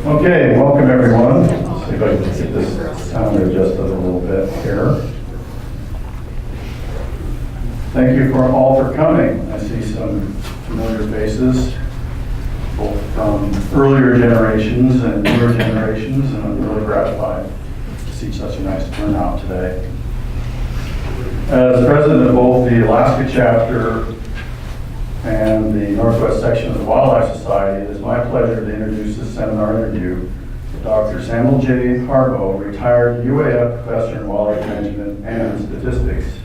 Okay, welcome everyone. Let's see if I can get this sound adjusted a little bit here. Thank you all for coming. I see some familiar faces, both from earlier generations and newer generations, and I'm really gratified to see such a nice turnout today. As president of both the Alaska chapter and the Northwest section of the Wildlife Society, it is my pleasure to introduce this seminar interview with Dr. Samuel J. Harbo, retired UAF professor in wildlife management and statistics.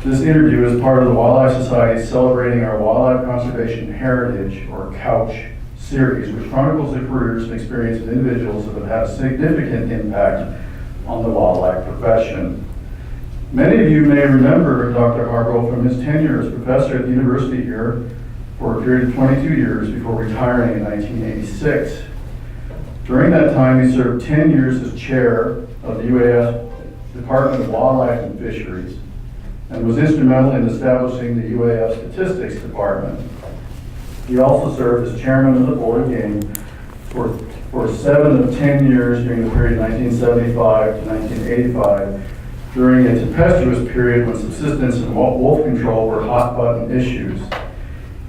This interview is part of the Wildlife Society celebrating our wildlife conservation heritage, or COWCH series, which chronicles the careers and experience of individuals that have had a significant impact on the wildlife profession. Many of you may remember Dr. Harbo from his tenure as professor at the university here for a period of 22 years before retiring in 1986. During that time, he served 10 years as chair of the UAS Department of Wildlife and Fisheries and was instrumental in establishing the UAF Statistics Department. He also served as chairman of the Board of Game for 7 of 10 years during the period 1975 to 1985, during a tempestuous period when subsistence and wolf control were hot-button issues.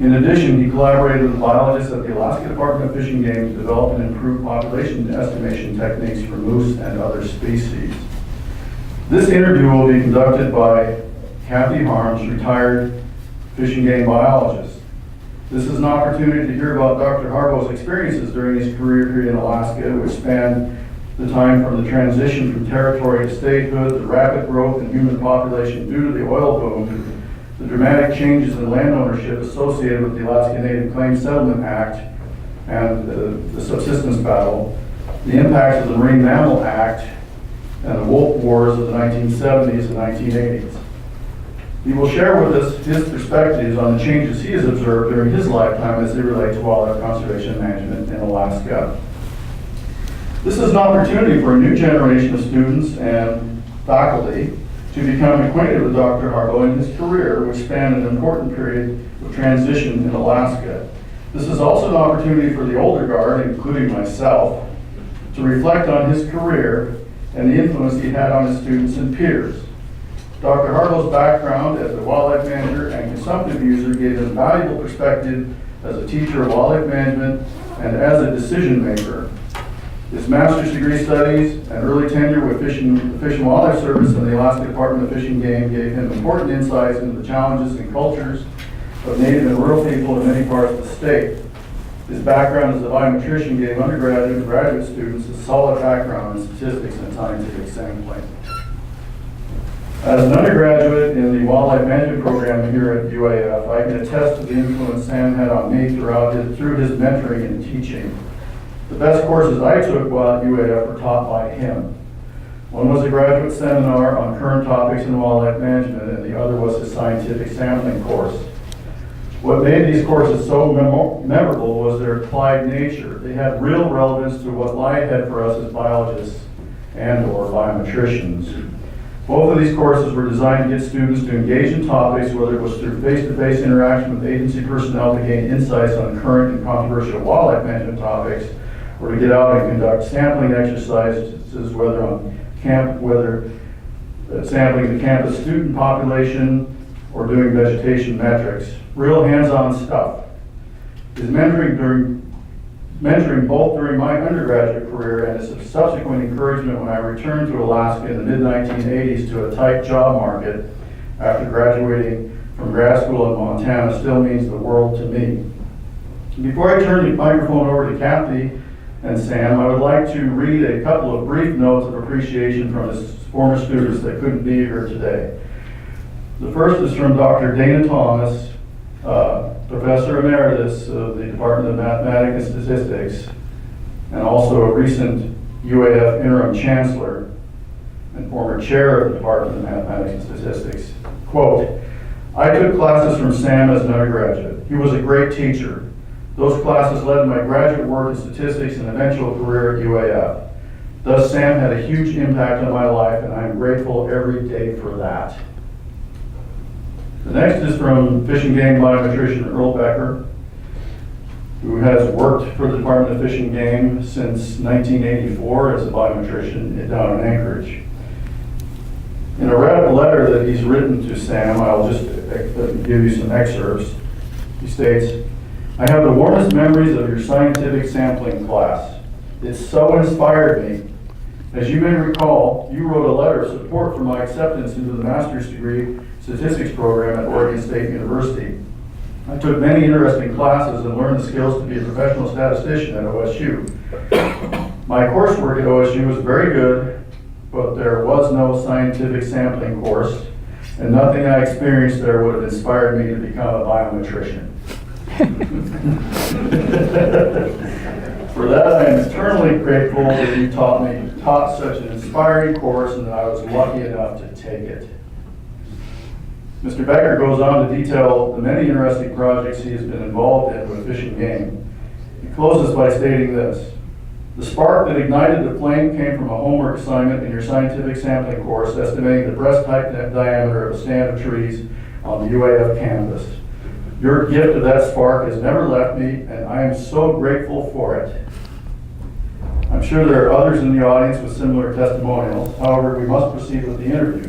In addition, he collaborated with biologists at the Alaska Department of Fish and Game to develop and improve population estimation techniques for moose and other species. This interview will be conducted by Cathie Harms, retired fish and game biologist. This is an opportunity to hear about Dr. Harbo's experiences during his career here in Alaska, which spanned the time from the transition from territory to statehood, the rapid growth in human population due to the oil boom, the dramatic changes in land ownership associated with the Alaska Native Claims Settlement Act and the subsistence battle, the impacts of the Marine Mammal Act, and the wolf wars of the 1970s and 1980s. He will share with us his perspectives on the changes he has observed during his lifetime as they relate to wildlife conservation management in Alaska. This is an opportunity for a new generation of students and faculty to become acquainted with Dr. Harbo and his career, which spanned an important period of transition in Alaska. This is also an opportunity for the older guard, including myself, to reflect on his career and the influence he had on his students and peers. Dr. Harbo's background as a wildlife manager and consumptive user gave him valuable perspective as a teacher of wildlife management and as a decision maker. His master's degree studies and early tenure with the Fish and Wildlife Service and the Alaska Department of Fish and Game gave him important insights into the challenges and cultures of Native and rural people in many parts of the state. His background as a biometrician gave undergraduate and graduate students a solid background in statistics and scientific sampling. As an undergraduate in the wildlife management program here at UAF, I can attest to the influence Sam had on me through his mentoring and teaching. The best courses I took while at UAF were taught by him. One was a graduate seminar on current topics in wildlife management, and the other was his scientific sampling course. What made these courses so memorable was their applied nature. They had real relevance to what lie ahead for us as biologists and/or biometricians. Both of these courses were designed to get students to engage in topics, whether it was through face-to-face interaction with agency personnel to gain insights on current and controversial wildlife management topics, or to get out and conduct sampling exercises, whether sampling the campus student population or doing vegetation metrics. Real hands-on stuff. His mentoring both during my undergraduate career and his subsequent encouragement when I returned to Alaska in the mid-1980s to a tight job market after graduating from grad school in Montana still means the world to me. Before I turn the microphone over to Cathie and Sam, I would like to read a couple of brief notes of appreciation from his former students that couldn't be here today. The first is from Dr. Dana Thomas, Professor Emeritus of the Department of Mathematics and Statistics, and also a recent UAF Interim Chancellor and former chair of the Department of Mathematics and Statistics. Quote, "I took classes from Sam as an undergraduate. He was a great teacher. Those classes led to my graduate work in statistics and eventual career at UAF. Thus, Sam had a huge impact on my life, and I am grateful every day for that." The next is from Fish and Game biometrician Earl Becker. who has worked for the Department of Fish and Game since 1984 as a biometrician down in Anchorage. In a letter that he's written to Sam, I'll just give you some excerpts. He states, "I have the warmest memories of your scientific sampling class. It so inspired me. As you may recall, you wrote a letter of support for my acceptance into the master's degree statistics program at Oregon State University. I took many interesting classes and learned the skills to be a professional statistician at OSU. My coursework at OSU was very good, but there was no scientific sampling course, and nothing I experienced there would have inspired me to become a biometrician." For that, I am eternally grateful that you taught such an inspiring course and that I was lucky enough to take it. Mr. Becker goes on to detail the many interesting projects he has been involved in with Fish and Game. He closes by stating this: "The spark that ignited the flame came from a homework assignment in your scientific sampling course estimating the breast diameter of a stand of trees on the UAF campus. Your gift of that spark has never left me, and I am so grateful for it." I'm sure there are others in the audience with similar testimonials. However, we must proceed with the interview.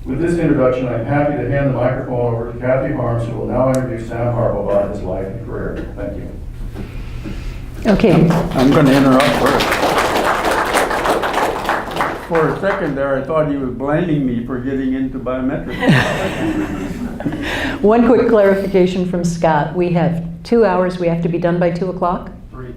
With this introduction, I'm happy to hand the microphone over to Cathie Harms, who will now introduce Sam Harbo about his life and career. Thank you. Okay. I'm going to interrupt first. For a second there, I thought he was blaming me for getting into biometrics. One quick clarification from Scott. We have 2 hours. We have to be done by 2 o'clock?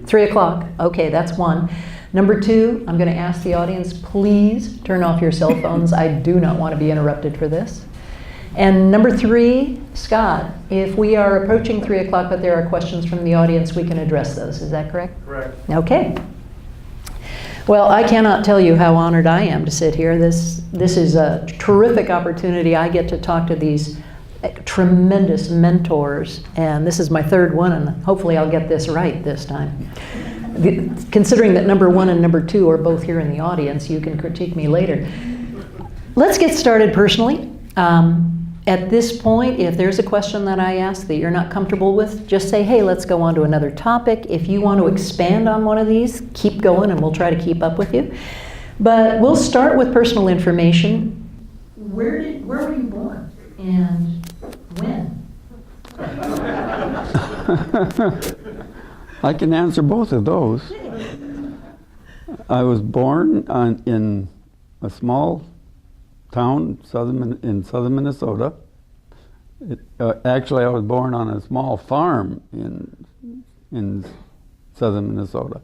3 o'clock. Okay, that's one. Number two, I'm going to ask the audience, please turn off your cell phones. I do not want to be interrupted for this. And number three, Scott, if we are approaching 3 o'clock but there are questions from the audience, we can address those. Is that correct? Correct. Okay. Well, I cannot tell you how honored I am to sit here. This is a terrific opportunity. I get to talk to these tremendous mentors, and this is my third one, and hopefully I'll get this right this time. Considering that number one and number two are both here in the audience, you can critique me later. Let's get started personally. At this point, if there's a question that I ask that you're not comfortable with, just say, hey, let's go on to another topic. If you want to expand on one of these, keep going and we'll try to keep up with you. But we'll start with personal information. Where were you born and when? I can answer both of those. I was born in a small town in southern Minnesota. Actually, I was born on a small farm in southern Minnesota,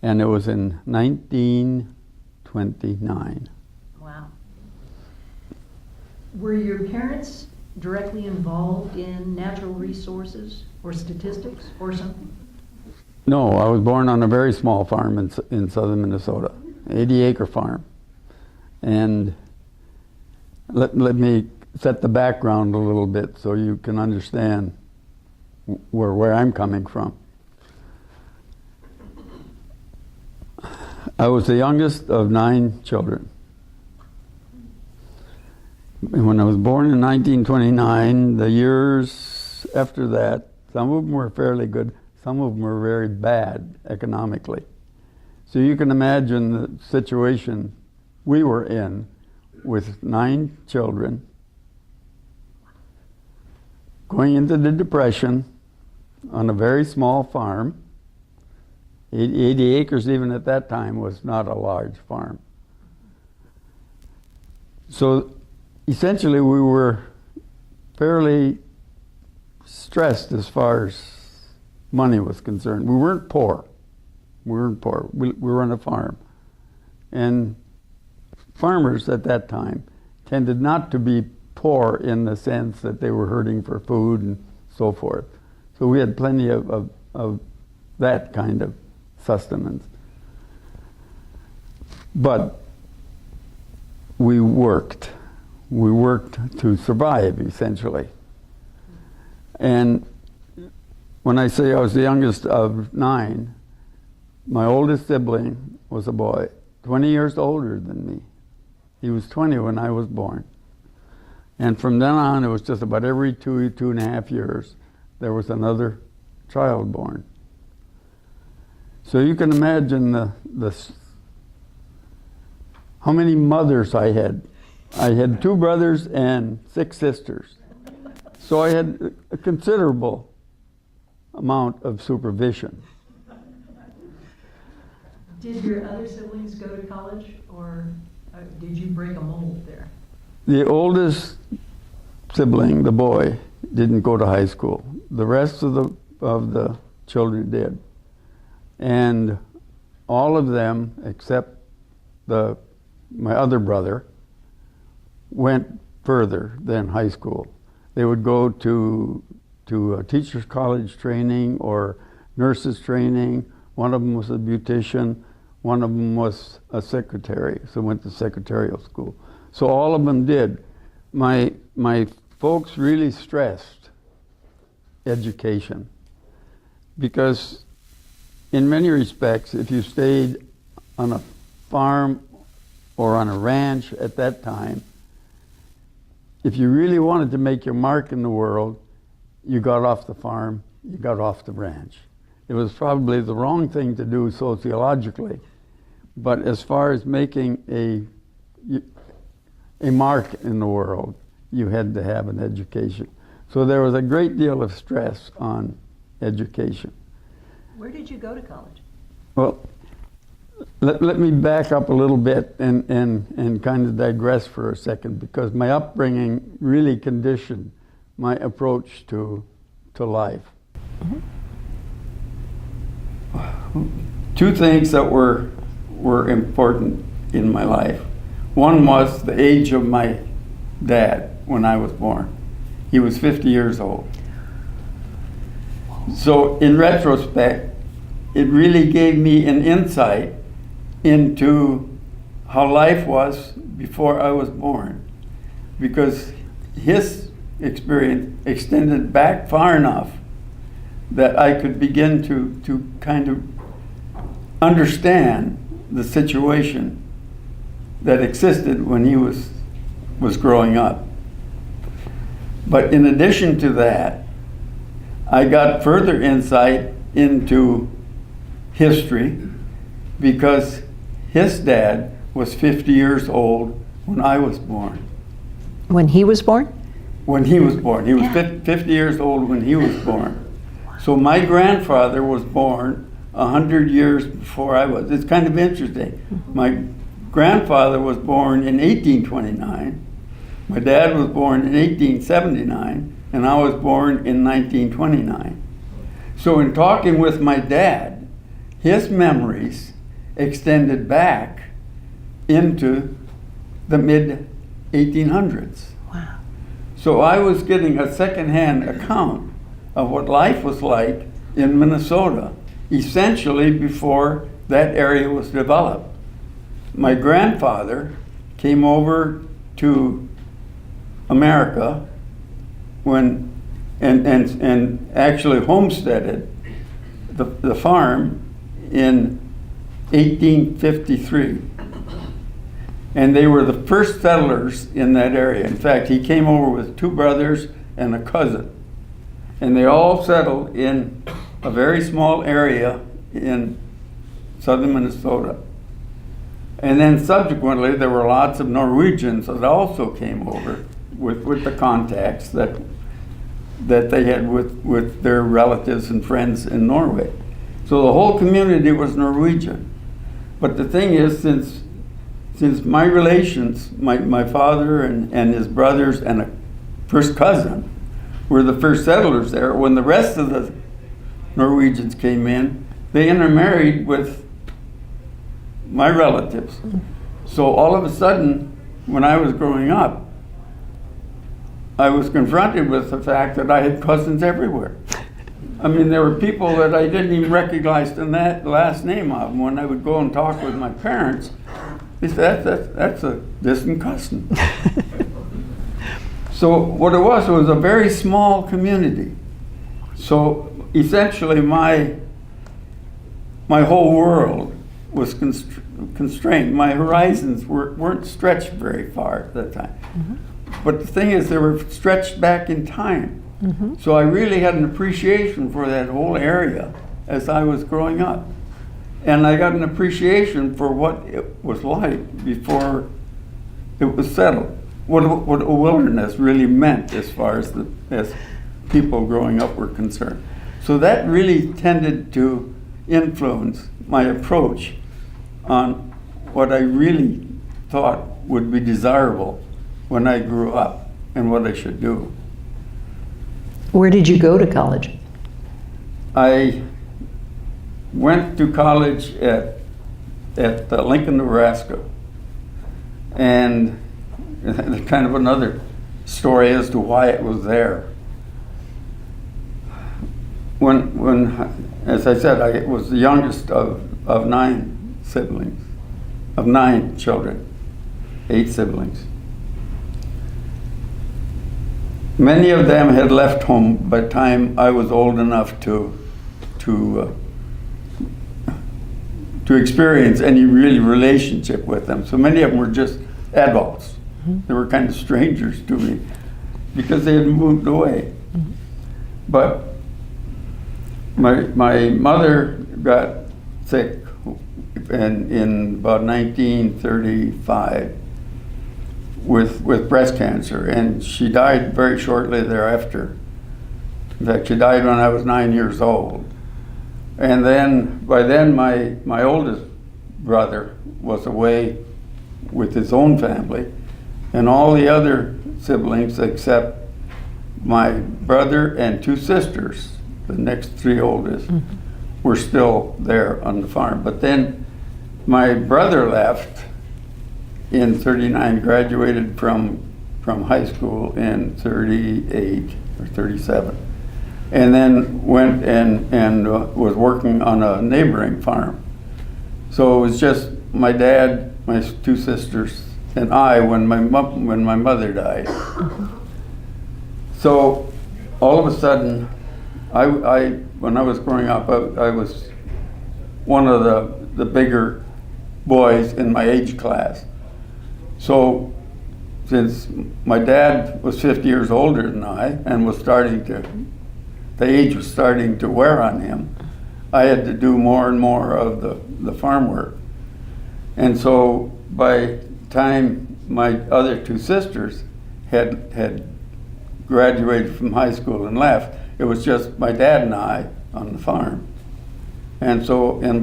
and it was in 1929. Wow. Were your parents directly involved in natural resources or statistics or something? No, I was born on a very small farm in southern Minnesota, 80-acre farm. And let me set the background a little bit so you can understand where I'm coming from. I was the youngest of 9 children. When I was born in 1929, the years after that, some of them were fairly good, some of them were very bad economically. So you can imagine the situation we were in with 9 children, going into the Depression on a very small farm. 80 acres even at that time was not a large farm. So essentially we were fairly stressed as far as money was concerned. We weren't poor. We were on a farm. And farmers at that time tended not to be poor in the sense that they were hurting for food and so forth. So we had plenty of that kind of sustenance. But we worked. We worked to survive, essentially. And when I say I was the youngest of 9, my oldest sibling was a boy, 20 years older than me. He was 20 when I was born. And from then on, it was just about every 2.5 years, there was another child born. So you can imagine how many mothers I had. I had 2 brothers and 6 sisters. So I had a considerable amount of supervision. Did your other siblings go to college, or did you break a mold there? The oldest sibling, the boy, didn't go to high school. The rest of the children did. And all of them, except my other brother, went further than high school. They would go to a teacher's college training or nurses training. One of them was a beautician. One of them was a secretary, so went to secretarial school. So all of them did. My folks really stressed education, because in many respects, if you stayed on a farm or on a ranch at that time, if you really wanted to make your mark in the world, you got off the farm, you got off the ranch. It was probably the wrong thing to do sociologically, but as far as making a mark in the world, you had to have an education. So there was a great deal of stress on education. Where did you go to college? Well, let me back up a little bit and kind of digress for a second, because my upbringing really conditioned my approach to life. Mm-hmm. 2 things that were important in my life. One was the age of my dad when I was born. He was 50 years old. So in retrospect, it really gave me an insight into how life was before I was born, because his experience extended back far enough that I could begin to kind of understand the situation that existed when he was growing up. But in addition to that, I got further insight into history, because his dad was 50 years old when I was born. When he was born? When he was born. He was 50 years old when he was born. So my grandfather was born 100 years before I was. It's kind of interesting. My grandfather was born in 1829. My dad was born in 1879, and I was born in 1929. So in talking with my dad, his memories extended back into the mid-1800s. Wow. So I was getting a secondhand account of what life was like in Minnesota, essentially before that area was developed. My grandfather came over to America when and actually homesteaded the farm in 1853. And they were the first settlers in that area. In fact, he came over with 2 brothers and a cousin. And they all settled in a very small area in southern Minnesota. And then subsequently, there were lots of Norwegians that also came over with the contacts that they had with their relatives and friends in Norway. So the whole community was Norwegian. But the thing is, since my relations, my father and his brothers and a first cousin were the first settlers there, when the rest of the Norwegians came in, they intermarried with my relatives. So all of a sudden, when I was growing up, I was confronted with the fact that I had cousins everywhere. I mean, there were people that I didn't even recognize the last name of. And when I would go and talk with my parents, they said, that's a distant cousin. So what it was a very small community. So essentially my whole world was constrained. My horizons weren't stretched very far at that time. Mm-hmm. But the thing is, they were stretched back in time. So I really had an appreciation for that whole area as I was growing up. And I got an appreciation for what it was like before it was settled. What a wilderness really meant as far as people growing up were concerned. So that really tended to influence my approach on what I really thought would be desirable when I grew up and what I should do. Where did you go to college? I went to college at Lincoln, Nebraska, and kind of another story as to why it was there. When as I said, I was the youngest of 9 siblings, of 9 children, 8 siblings. Many of them had left home by the time I was old enough to experience any really relationship with them. So many of them were just adults. They were kind of strangers to me because they had moved away. But my mother got sick in about 1935 with breast cancer, and she died very shortly thereafter. In fact, she died when I was 9 years old. And then, by then, my oldest brother was away with his own family, and all the other siblings except my brother and 2 sisters, the next 3 oldest, were still there on the farm. But then my brother left in 39, graduated from high school in 38 or 37, and then went and was working on a neighboring farm. So it was just my dad, my 2 sisters, and I when my mother died. So all of a sudden, when I was growing up, I was one of the bigger boys in my age class. So since my dad was 50 years older than I and the age was starting to wear on him, I had to do more and more of the farm work. And so by the time my other 2 sisters had graduated from high school and left, it was just my dad and I on the farm. And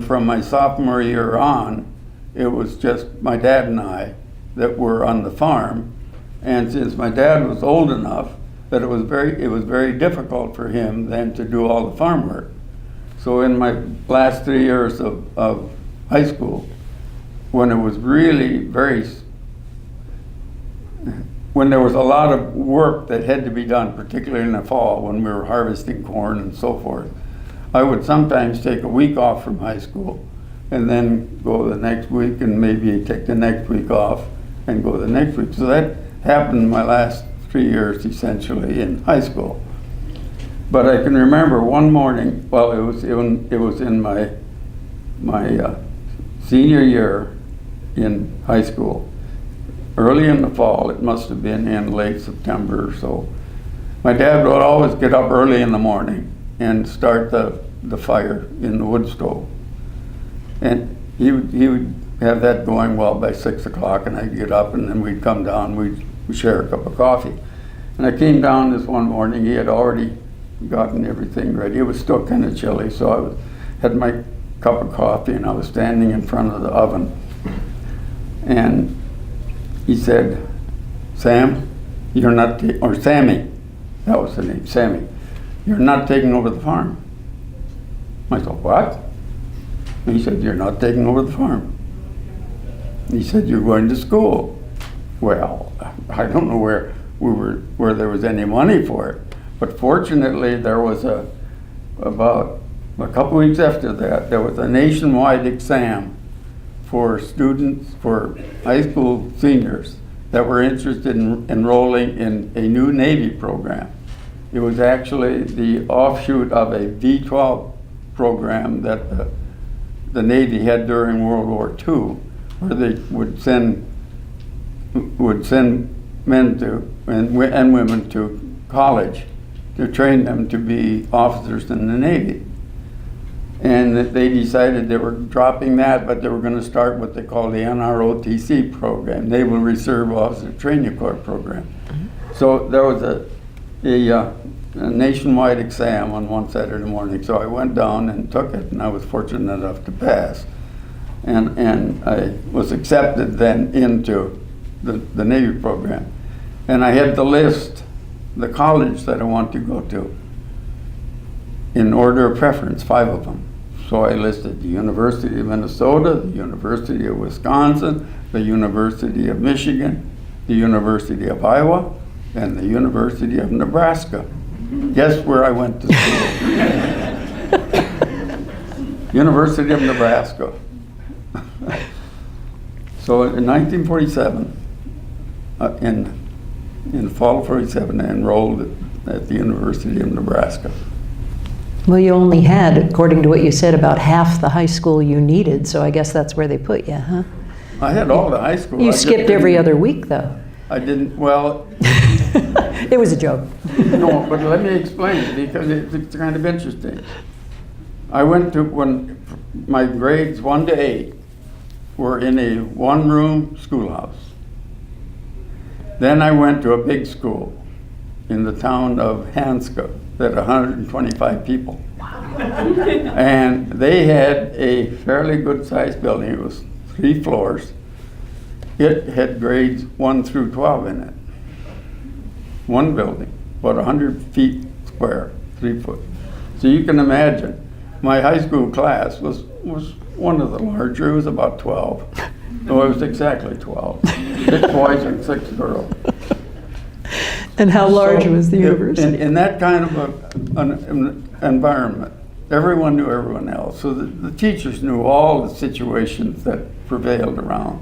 from my sophomore year on, it was just my dad and I that were on the farm. And since my dad was old enough that it was very difficult for him then to do all the farm work. So in my last 3 years of high school, when it was really when there was a lot of work that had to be done, particularly in the fall when we were harvesting corn and so forth, I would sometimes take a week off from high school and then go the next week and maybe take the next week off and go the next week. So that happened my last 3 years essentially in high school. But I can remember one morning, well, it was in my senior year in high school, early in the fall. It must have been in late September or so. My dad would always get up early in the morning and start the fire in the wood stove. And he would have that going well by 6 o'clock, and I'd get up and then we'd come down, we'd share a cup of coffee. And I came down this one morning, he had already gotten everything ready. It was still kind of chilly, so I had my cup of coffee and I was standing in front of the oven. And he said, "Sam, you're not, or Sammy," that was the name, Sammy, "you're not taking over the farm." I said, "What?" And he said, "You're not taking over the farm." He said, "You're going to school." Well, I don't know where there was any money for it, but fortunately there was about a couple weeks after that, there was a nationwide exam for students, for high school seniors that were interested in enrolling in a new Navy program. It was actually the offshoot of a V-12 program that the Navy had during World War II, where they would send men to and women to college to train them to be officers in the Navy. And that they decided they were dropping that, but they were going to start what they call the NROTC program, Naval Reserve Officer Training Corps program. So there was a nationwide exam on one Saturday morning. So I went down and took it, and I was fortunate enough to pass. And I was accepted then into the Navy program. And I had to list the college that I want to go to in order of preference, 5 of them. So I listed the University of Minnesota, the University of Wisconsin, the University of Michigan, the University of Iowa, and the University of Nebraska. Guess where I went to school? University of Nebraska. So in 1947, in fall of 47, I enrolled at the University of Nebraska. Well, you only had, according to what you said, about half the high school you needed, so I guess that's where they put you, huh? I had all the high school. You skipped every other week, though. I didn't, well. It was a joke. No, but let me explain it, because it's kind of interesting. I went to, when my grades 1 to 8 were in a 1-room schoolhouse. Then I went to a big school in the town of Hanska that had 125 people. And they had a fairly good sized building. It was 3 floors. It had grades 1 through 12 in it. One building, about 100 feet square, 3 foot. So you can imagine, my high school class was one of the larger. It was about 12. No, it was exactly 12. 6 boys and 6 girls. And how large So, was the university? In that kind of an environment, everyone knew everyone else. So the teachers knew all the situations that prevailed around.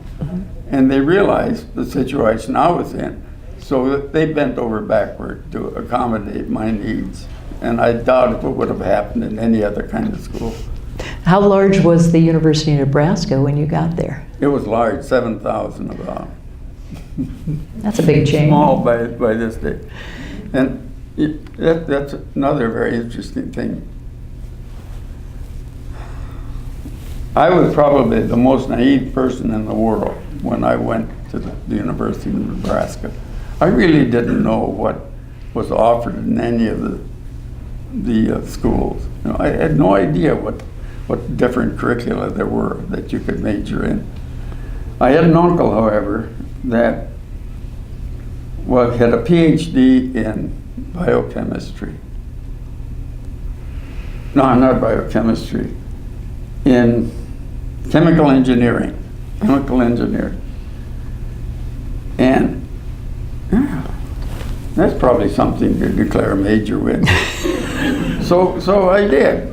And they realized the situation I was in. So they bent over backward to accommodate my needs. And I doubt if it would have happened in any other kind of school. How large was the University of Nebraska when you got there? It was large, 7,000 about. That's a big change. Small by this day. And that's another very interesting thing. I was probably the most naive person in the world when I went to the University of Nebraska. I really didn't know what was offered in any of the schools. You know, I had no idea what different curricula there were that you could major in. I had an uncle, however, that had a PhD in biochemistry. No, not biochemistry. In chemical engineering. And that's probably something to declare a major with. So I did.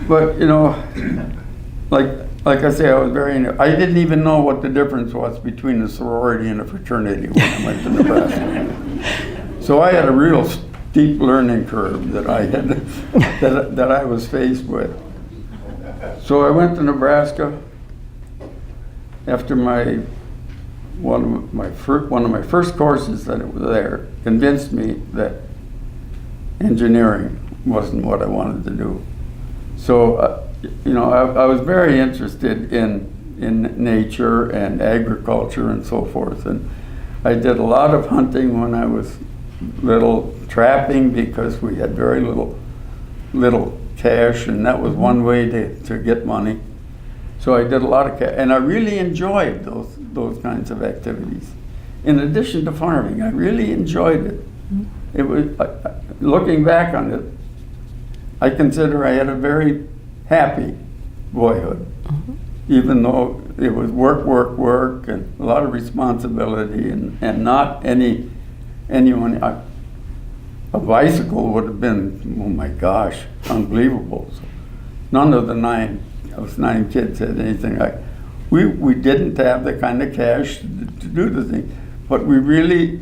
But you know, like I say, I didn't even know what the difference was between a sorority and a fraternity when I went to Nebraska. So I had a real steep learning curve that I had that I was faced with. So I went to Nebraska after one of my first courses that it was there convinced me that engineering wasn't what I wanted to do. So you know, I was very interested in nature and agriculture and so forth, and I did a lot of hunting when I was little, trapping because we had very little cash, and that was one way to get money. So I did a lot of cash, and I really enjoyed those kinds of activities. In addition to farming, I really enjoyed it. It was, looking back on it, I consider I had a very happy boyhood, even though it was work, and a lot of responsibility, and not anyone. A bicycle would have been, oh my gosh, unbelievable. So none of the 9 kids had anything like. We didn't have the kind of cash to do the thing, but we really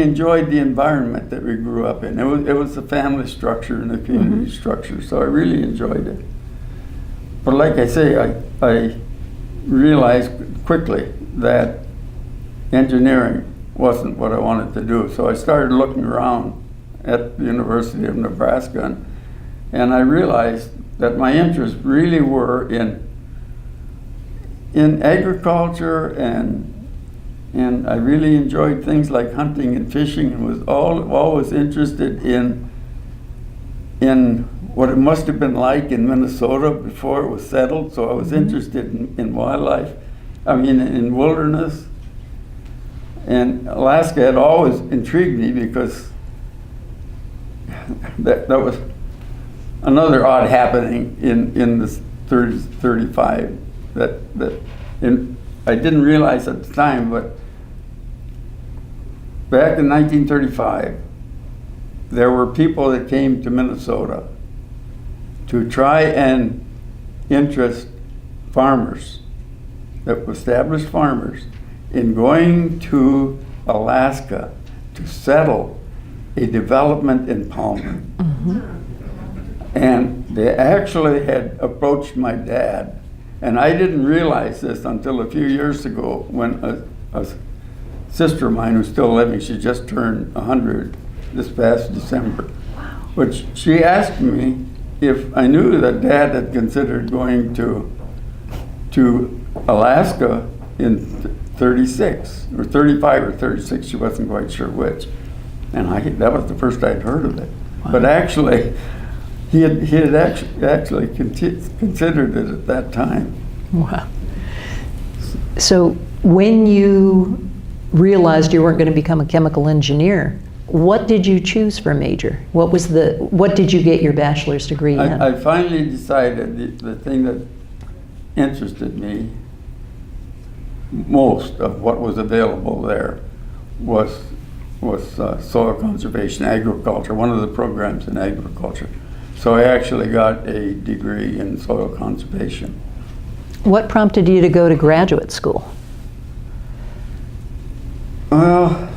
enjoyed the environment that we grew up in. It was a family structure and a community structure, so I really enjoyed it. But like I say, I realized quickly that engineering wasn't what I wanted to do. So I started looking around at the University of Nebraska, and I realized that my interests really were in agriculture, and I really enjoyed things like hunting and fishing, and was always interested in what it must have been like in Minnesota before it was settled. So I was interested in wildlife, in wilderness. And Alaska had always intrigued me because that was another odd happening in this 35 that I didn't realize at the time, but back in 1935, there were people that came to Minnesota to try and interest farmers, established farmers, in going to Alaska to settle a development in Palmer. Mm-hmm. And they actually had approached my dad, and I didn't realize this until a few years ago when a sister of mine who's still living, she just turned 100 this past December. Wow. But she asked me if I knew that Dad had considered going to Alaska in 36 or 35 or 36, she wasn't quite sure which. And that was the first I'd heard of it. Wow. But actually, he had actually considered it at that time. Wow. So when you realized you weren't going to become a chemical engineer, what did you choose for a major? What did you get your bachelor's degree in? I finally decided the thing that interested me most of what was available there was soil conservation, agriculture, one of the programs in agriculture. So I actually got a degree in soil conservation. What prompted you to go to graduate school? Well,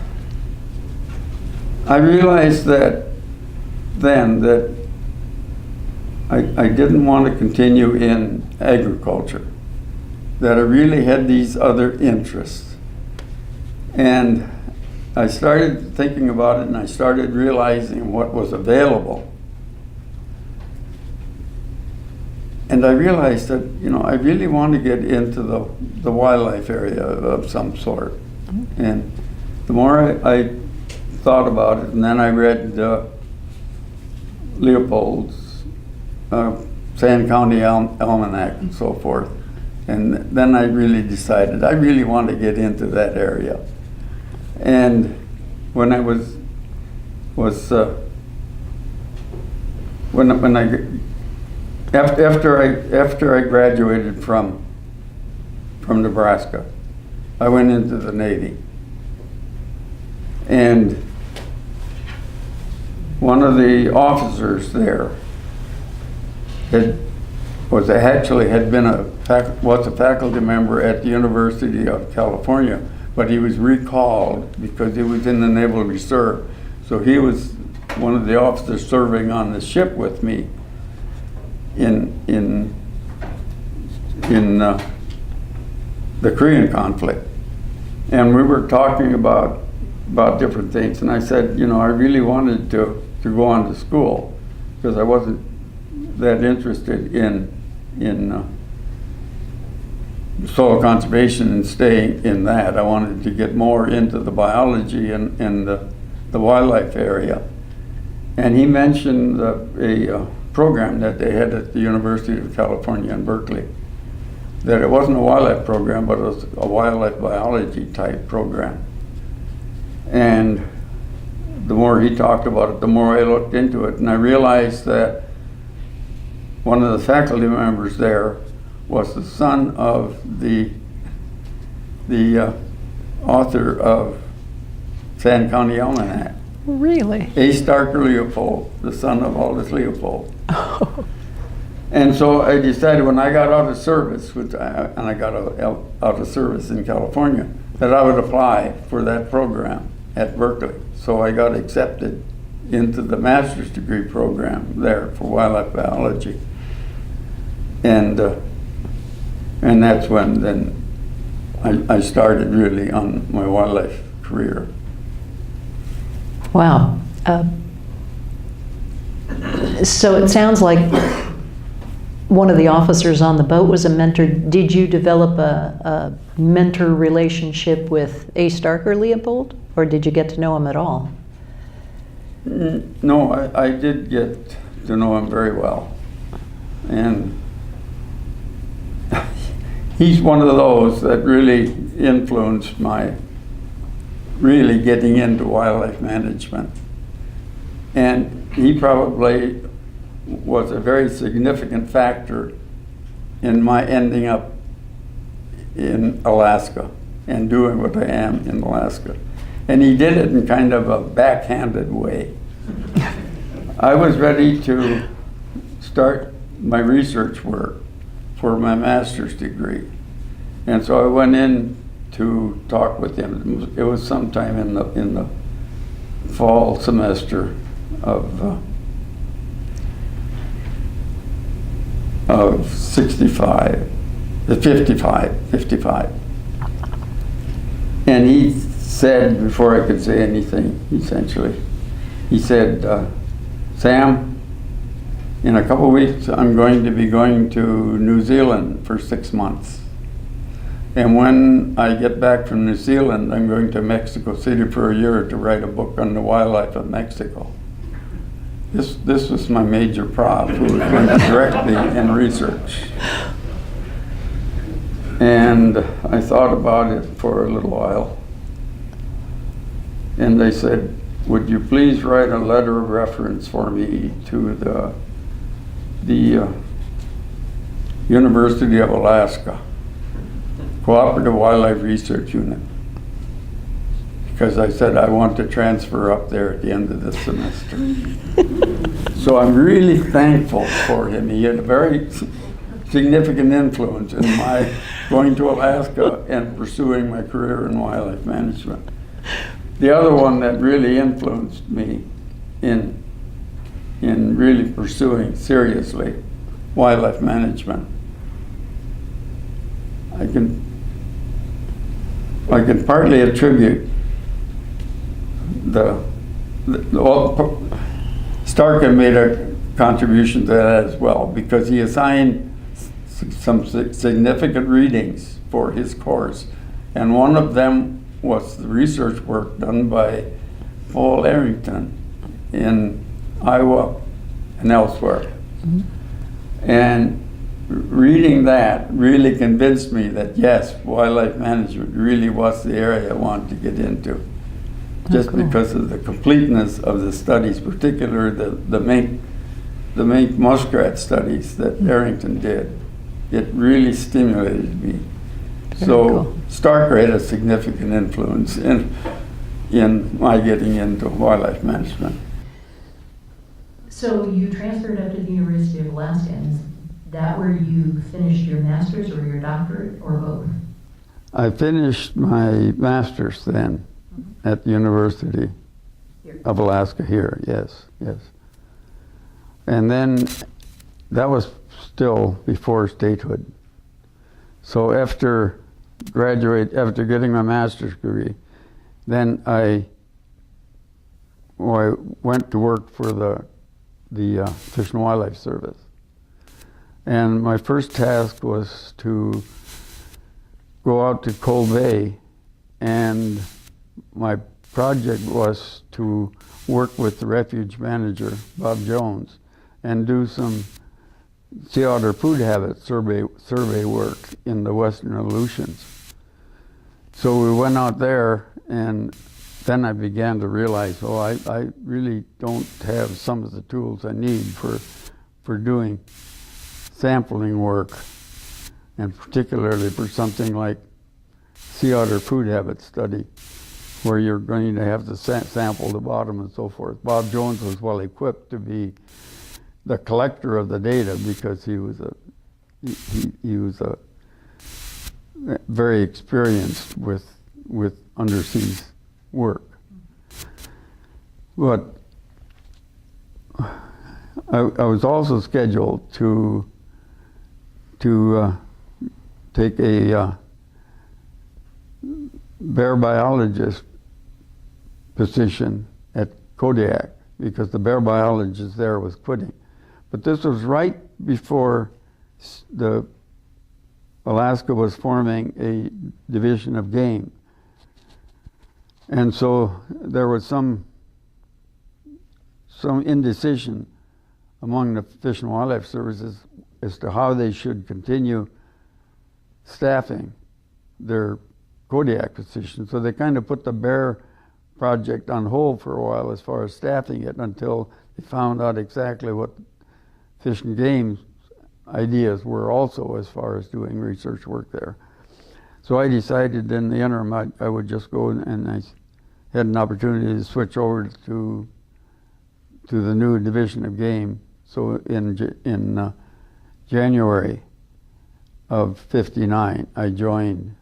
I realized that I didn't want to continue in agriculture, that I really had these other interests. And I started thinking about it, and I started realizing what was available. And I realized that, I really want to get into the wildlife area of some sort. And the more I thought about it, and then I read Leopold's Sand County Almanac and so forth. And then I really decided I really want to get into that area. And when I after I graduated from Nebraska, I went into the Navy. And one of the officers there was a faculty member at the University of California, but he was recalled because he was in the Naval Reserve. So he was one of the officers serving on the ship with me in the Korean conflict. And we were talking about different things, and I said, I really wanted to go on to school because I wasn't that interested in soil conservation and staying in that. I wanted to get more into the biology and the wildlife area. And he mentioned a program that they had at the University of California in Berkeley, that it wasn't a wildlife program, but it was a wildlife biology type program. And the more he talked about it, the more I looked into it, and I realized that one of the faculty members there was the son of the author of Sand County Almanac. Really? A. Starker Leopold, the son of Aldous Leopold. And so I decided when I got out of service, and I got out of service in California, that I would apply for that program at Berkeley. So I got accepted into the master's degree program there for wildlife biology. And that's when then I started really on my wildlife career. Wow. So it sounds like one of the officers on the boat was a mentor. Did you develop a mentor relationship with A. Starker Leopold, or did you get to know him at all? No, I did get to know him very well. And he's one of those that really influenced my really getting into wildlife management. And he probably was a very significant factor in my ending up in Alaska and doing what I am in Alaska. And he did it in kind of a backhanded way. I was ready to start my research work for my master's degree. And so I went in to talk with him. It was sometime in the fall semester of 55. And he said, before I could say anything, essentially, he said, Sam, in a couple of weeks I'm going to be going to New Zealand for 6 months. And when I get back from New Zealand, I'm going to Mexico City for a year to write a book on the wildlife of Mexico. This was my major prop, who was going to direct me in research. And I thought about it for a little while. And they said, would you please write a letter of reference for me to the University of Alaska Cooperative Wildlife Research Unit? Because I said I want to transfer up there at the end of the semester. So I'm really thankful for him. He had a very significant influence in my going to Alaska and pursuing my career in wildlife management. The other one that really influenced me in really pursuing seriously wildlife management, I can partly attribute Starker made a contribution to that as well, because he assigned some significant readings for his course, and one of them was the research work done by Paul Arrington in Iowa and elsewhere. Mm-hmm. And reading that really convinced me that yes, wildlife management really was the area I wanted to get into. Just cool. Because of the completeness of the studies, particularly the mink muskrat studies that Arrington did. It really stimulated me. Very so cool. Starker had a significant influence in my getting into wildlife management. So you transferred up to the University of Alaska, and is that where you finished your master's or your doctorate, or both? I finished my master's then at the University of Alaska here, yes. And then that was still before statehood. So after getting my master's degree, then I went to work for the Fish and Wildlife Service. And my first task was to go out to Cold Bay, and my project was to work with the refuge manager, Bob Jones, and do some sea otter food habit survey work in the western Aleutians. So we went out there, and then I began to realize, I really don't have some of the tools I need for doing sampling work, and particularly for something like sea otter food habit study, where you're going to have to sample the bottom and so forth. Bob Jones was well equipped to be the collector of the data, because he was a very experienced with undersea work. But I was also scheduled to take a bear biologist position at Kodiak because the bear biologist there was quitting. But this was right before the Alaska was forming a division of game. And so there was some indecision among the Fish and Wildlife Services as to how they should continue staffing their Kodiak position. So they kind of put the bear project on hold for a while as far as staffing it until they found out exactly what Fish and Game's ideas were also as far as doing research work there. So I decided in the interim I would just go, and I had an opportunity to switch over to the new division of game. So in January of '59, I joined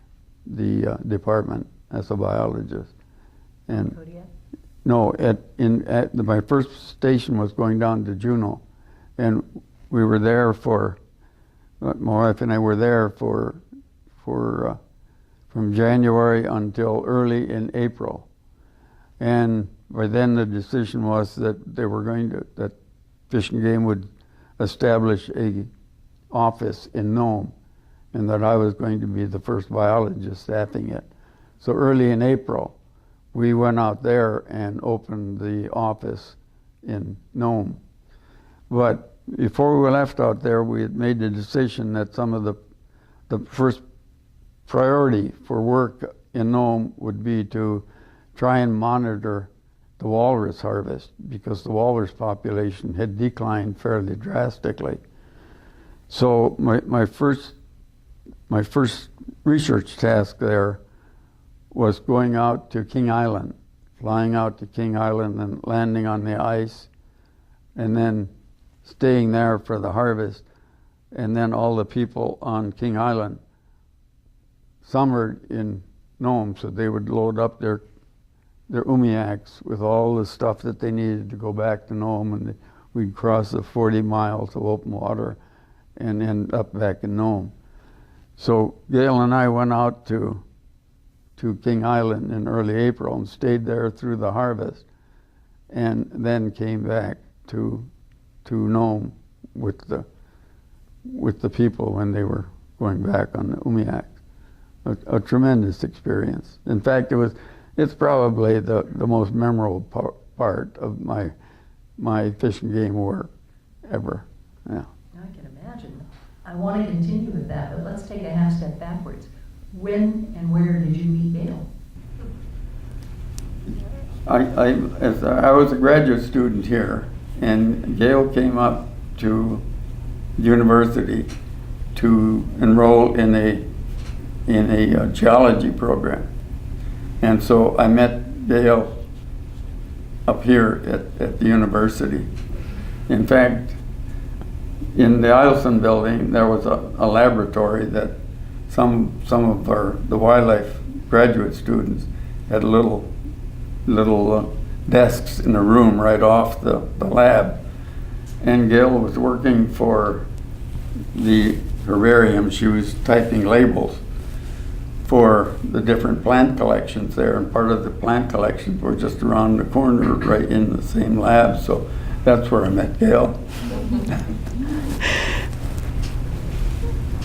the department as a biologist. And Kodiak? no, my first station was going down to Juneau, and we were there my wife and I were there from January until early in April. And by then the decision was that that Fish and Game would establish a office in Nome, and that I was going to be the first biologist staffing it. So early in April, we went out there and opened the office in Nome. But before we left out there, we had made the decision that some of the first priority for work in Nome would be to try and monitor the walrus harvest, because the walrus population had declined fairly drastically. So my first research task there was going out to King Island, flying out to King Island and landing on the ice, and then staying there for the harvest. And then all the people on King Island summered in Nome, so they would load up their umiaks with all the stuff that they needed to go back to Nome, and we'd cross the 40 miles of open water and end up back in Nome. So Gail and I went out to King Island in early April and stayed there through the harvest, and then came back to Nome with the people when they were going back on the umiaks. A tremendous experience. In fact, it's probably the most memorable part of my Fish and Game work ever. Yeah. I can imagine. I want to continue with that, but let's take a half step backwards. When and where did you meet Gail? I was a graduate student here, and Gail came up to university to enroll in a geology program. And so I met Gail up here at the university. In fact, in the Eielson building, there was a laboratory that some of the wildlife graduate students had little desks in the room right off the lab. And Gail was working for the herbarium. She was typing labels for the different plant collections there, and part of the plant collections were just around the corner right in the same lab. So that's where I met Gail.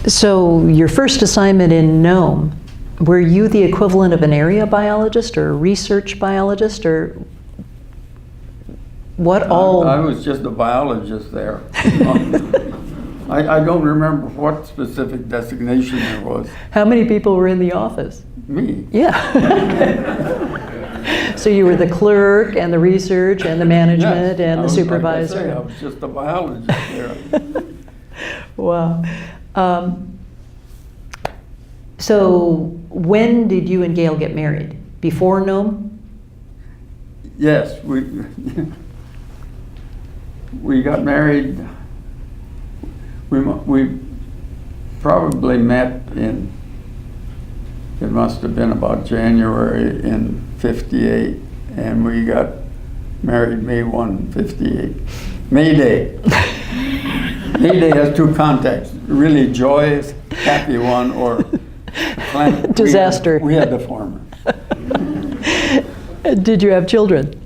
So your first assignment in Nome, were you the equivalent of an area biologist or a research biologist, or what all? I was just a biologist there. I don't remember what specific designation there was. How many people were in the office? Me. Yeah. So you were the clerk and the research and the management and the supervisor. Like I was just a biologist there. Wow. So when did you and Gail get married? Before Nome? Yes, we got married. We probably met in, it must have been about January in '58, and we got married May 1, '58. May Day. May Day has two contexts, really joyous, happy one, or disaster. We had the former. Did you have children?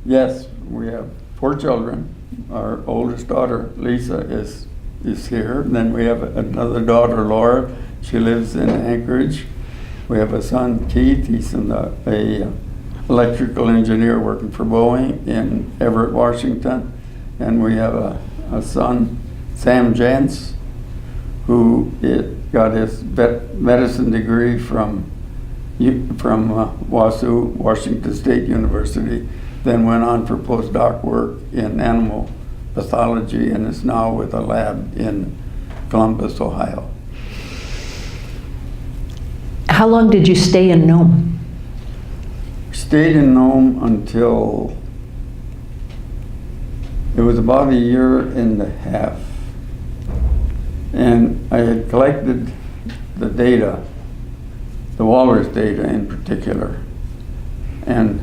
Yes, we have 4 children. Our oldest daughter, Lisa, is here. And then we have another daughter, Laura. She lives in Anchorage. We have a son, Keith. He's a electrical engineer working for Boeing in Everett, Washington. And we have a son, Sam Jantz, who got his medicine degree from WASU, Washington State University, then went on for postdoc work in animal pathology and is now with a lab in Columbus, Ohio. How long did you stay in Nome? Stayed in Nome until it was about 1.5 years. And I had collected the data, the walrus data in particular. And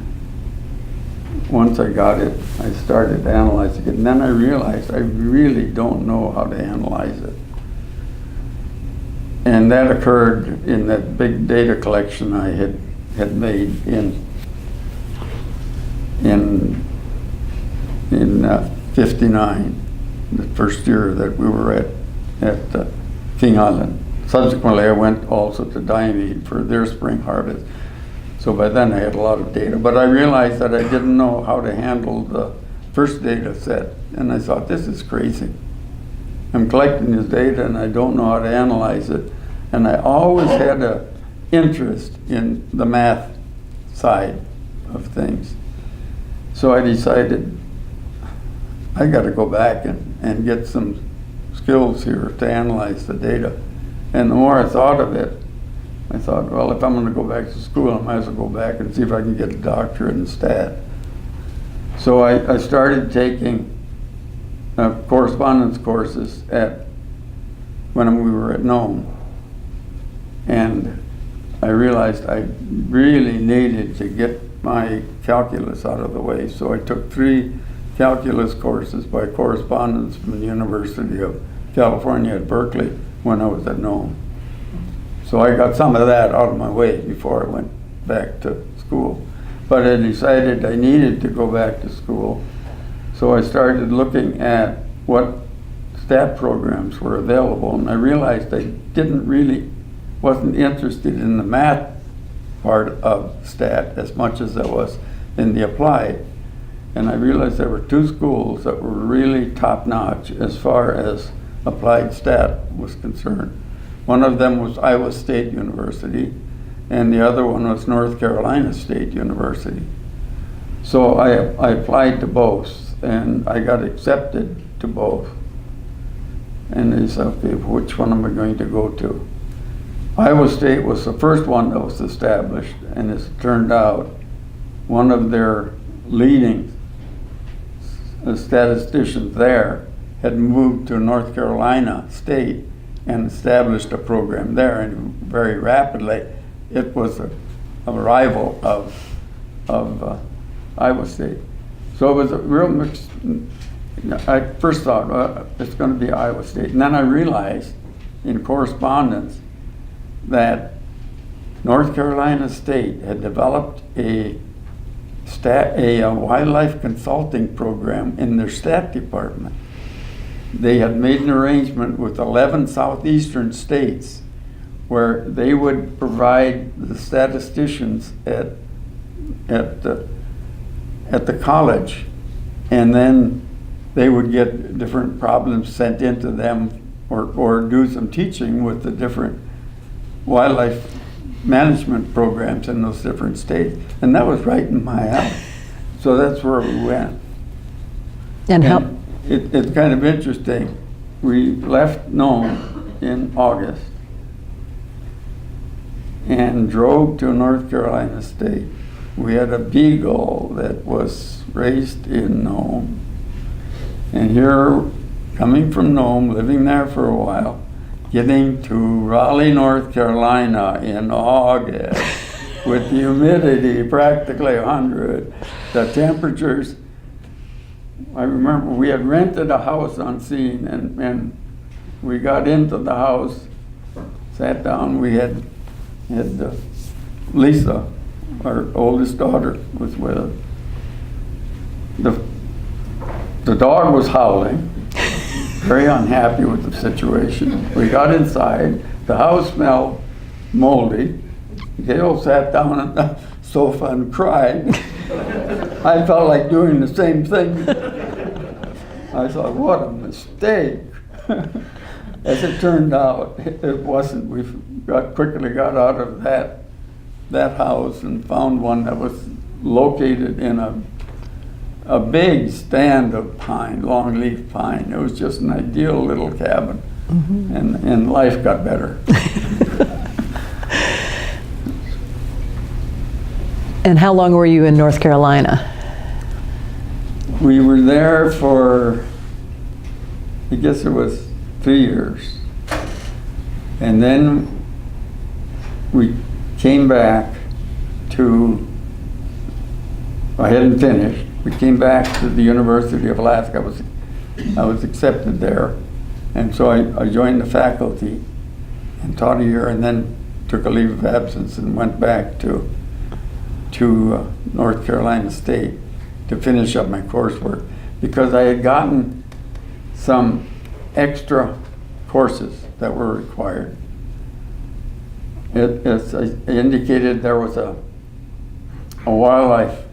once I got it, I started analyzing it. And then I realized I really don't know how to analyze it. And that occurred in that big data collection I had made in 59, the first year that we were at King Island. Subsequently, I went also to Diomede for their spring harvest. So by then I had a lot of data, but I realized that I didn't know how to handle the first data set. And I thought, this is crazy. I'm collecting this data and I don't know how to analyze it. And I always had an interest in the math side of things. So I decided I got to go back and get some skills here to analyze the data. And the more I thought of it, I thought, well, if I'm going to go back to school, I might as well go back and see if I can get a doctorate in stat. So I started taking correspondence courses when we were at Nome. And I realized I really needed to get my calculus out of the way. So I took 3 calculus courses by correspondence from the University of California at Berkeley when I was at Nome. So I got some of that out of my way before I went back to school. But I decided I needed to go back to school. So I started looking at what stat programs were available, and I realized I wasn't interested in the math part of stat as much as I was in the applied. And I realized there were 2 schools that were really top-notch as far as applied stat was concerned. One of them was Iowa State University, and the other one was North Carolina State University. So I applied to both, and I got accepted to both. And they said, okay, which one am I going to go to? Iowa State was the first one that was established, and as it turned out, one of their leading statisticians there had moved to North Carolina State and established a program there, and very rapidly it was a rival of Iowa State. So it was a real mix. I first thought, well, it's going to be Iowa State, and then I realized in correspondence that North Carolina State had developed a wildlife consulting program in their stat department. They had made an arrangement with 11 southeastern states where they would provide the statisticians at the college, and then they would get different problems sent into them or do some teaching with the different wildlife management programs in those different states. And that was right in my house. So that's where we went. And how? It's kind of interesting. We left Nome in August and drove to North Carolina State. We had a beagle that was raised in Nome. And here, coming from Nome, living there for a while, getting to Raleigh, North Carolina in August with the humidity practically 100, the temperatures. I remember we had rented a house on scene, and we got into the house, sat down. We had Lisa, our oldest daughter was with us. The dog was howling, very unhappy with the situation. We got inside, the house smelled moldy. Gail sat down on the sofa and cried. I felt like doing the same thing. I thought, what a mistake. As it turned out, it wasn't. We quickly got out of that house and found one that was located in a big stand of pine, longleaf pine. It was just an ideal little cabin, and life got better. And how long were you in North Carolina? We were there for, I guess it was 3 years. And then we came back to, I hadn't finished, we came back to the University of Alaska. I was accepted there. And so I joined the faculty and taught a year, and then took a leave of absence and went back to North Carolina State to finish up my coursework, because I had gotten some extra courses that were required. As I indicated, there was a wildlife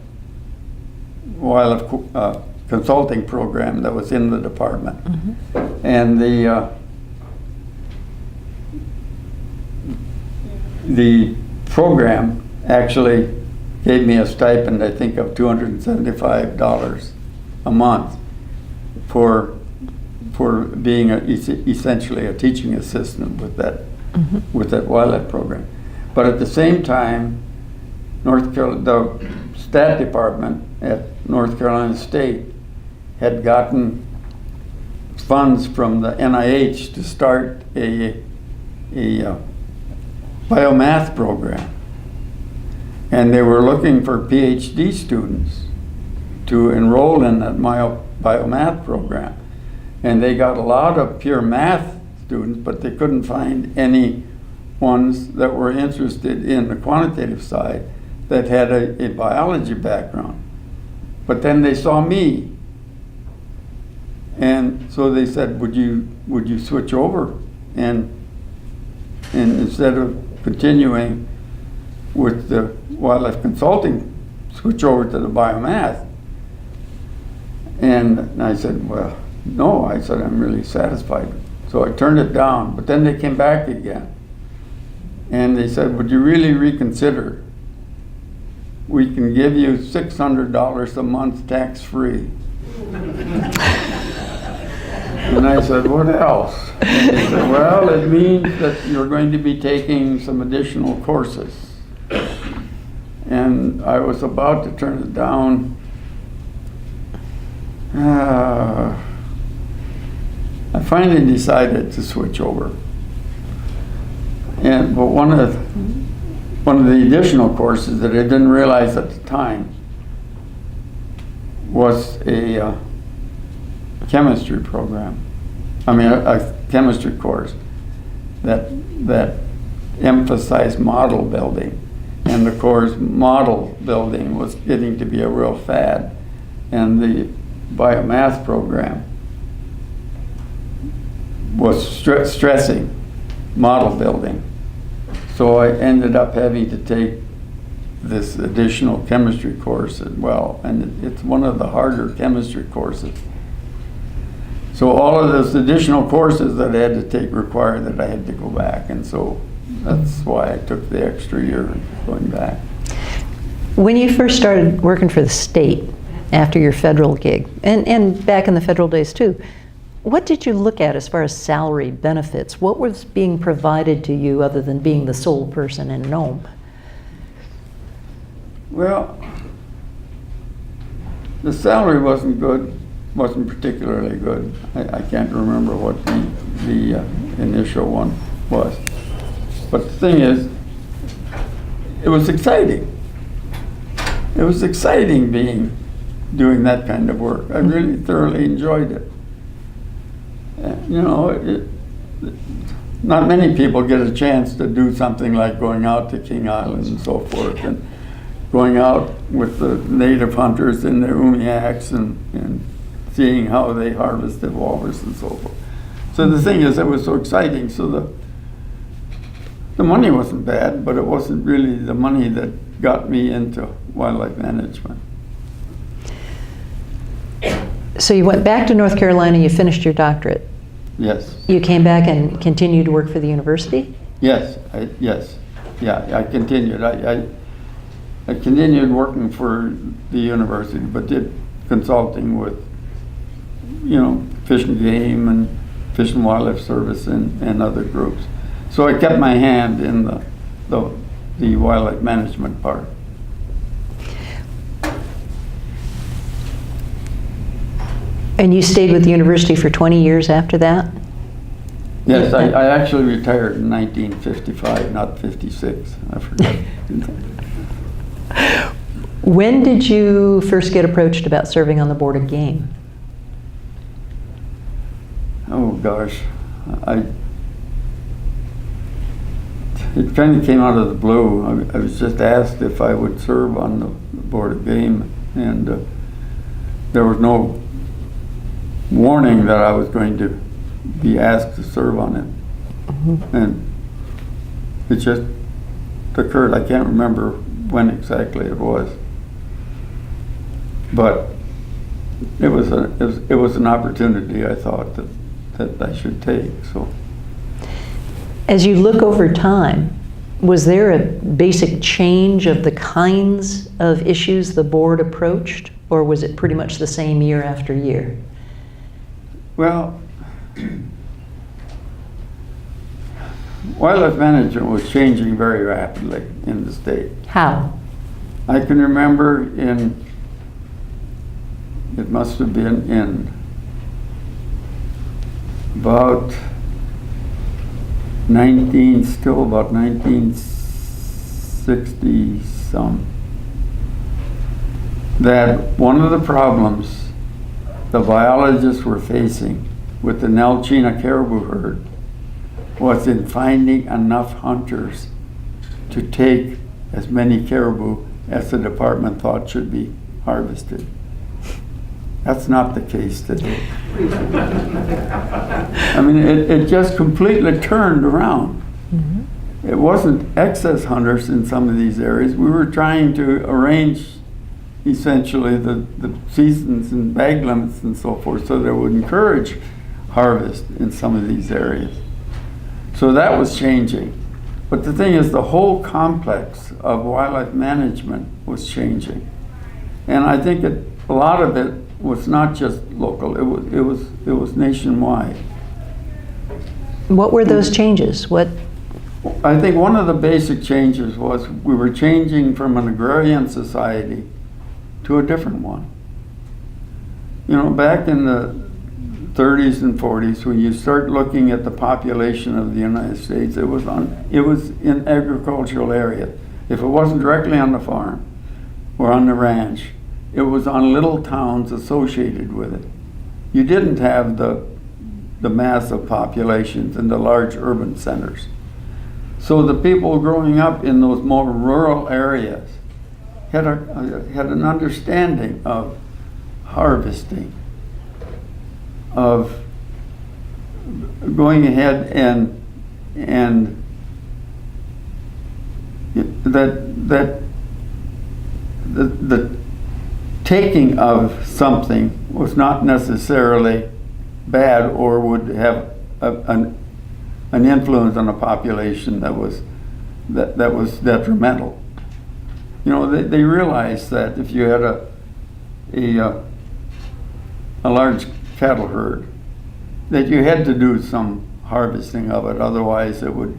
consulting program that was in the department, and the program actually gave me a stipend, I think, of $275 a month for being essentially a teaching assistant with that wildlife program. But at the same time, the stat department at North Carolina State had gotten funds from the NIH to start a biomath program. And they were looking for PhD students to enroll in that biomath program. And they got a lot of pure math students, but they couldn't find any ones that were interested in the quantitative side that had a biology background. But then they saw me. And so they said, would you switch over? And instead of continuing with the wildlife consulting, switch over to the biomath. And I said, well, no. I said, I'm really satisfied. So I turned it down, but then they came back again. And they said, would you really reconsider? We can give you $600 a month tax-free. And I said, what else? And they said, well, it means that you're going to be taking some additional courses. And I was about to turn it down. I finally decided to switch over. But one of the additional courses that I didn't realize at the time was a chemistry program. I mean, a chemistry course that emphasized model building. And of course, model building was getting to be a real fad. And the biomath program was stressing model building. So I ended up having to take this additional chemistry course as well. And it's one of the harder chemistry courses. So all of those additional courses that I had to take required that I had to go back. And so that's why I took the extra year going back. When you first started working for the state after your federal gig, and back in the federal days too, what did you look at as far as salary, benefits? What was being provided to you other than being the sole person in Nome? Well, the salary wasn't good, wasn't particularly good. I can't remember what the initial one was. But the thing is, it was exciting. It was exciting doing that kind of work. I really thoroughly enjoyed it. You know, not many people get a chance to do something like going out to King Island and so forth. going out with the native hunters in their umiaks and seeing how they harvested walrus and so forth. So the thing is, it was so exciting. So the money wasn't bad, but it wasn't really the money that got me into wildlife management. So you went back to North Carolina, you finished your doctorate. Yes. You came back and continued to work for the university? Yes. I continued. I continued working for the university, but did consulting with, Fish and Game and Fish and Wildlife Service and other groups. So I kept my hand in the wildlife management part. And you stayed with the university for 20 years after that? Yes, I actually retired in 1955, not 56. I forget. When did you first get approached about serving on the Board of Game? Oh gosh, it kind of came out of the blue. I was just asked if I would serve on the Board of Game, and there was no warning that I was going to be asked to serve on it. Mm-hmm. And it just occurred. I can't remember when exactly it was, but it was an opportunity I thought that I should take. So, as you look over time, was there a basic change of the kinds of issues the board approached, or was it pretty much the same year after year? Well, wildlife management was changing very rapidly in the state. How? I can remember it must have been in about 1960 some, that one of the problems the biologists were facing with the Nelchina caribou herd was in finding enough hunters to take as many caribou as the department thought should be harvested. That's not the case today. I mean, it just completely turned around. Mm-hmm. It wasn't excess hunters in some of these areas. We were trying to arrange essentially the seasons and bag limits and so forth so that it would encourage harvest in some of these areas. So that was changing. But the thing is, the whole complex of wildlife management was changing. And I think a lot of it was not just local, it was nationwide. What were those changes? I think one of the basic changes was we were changing from an agrarian society to a different one. Back in the 30s and 40s, when you start looking at the population of the United States, it was in agricultural areas. If it wasn't directly on the farm or on the ranch, it was on little towns associated with it. You didn't have the massive populations in the large urban centers. So the people growing up in those more rural areas had an understanding of harvesting, of going ahead and that the taking of something was not necessarily bad or would have an influence on a population that was detrimental. They realized that if you had a large cattle herd, that you had to do some harvesting of it, otherwise it would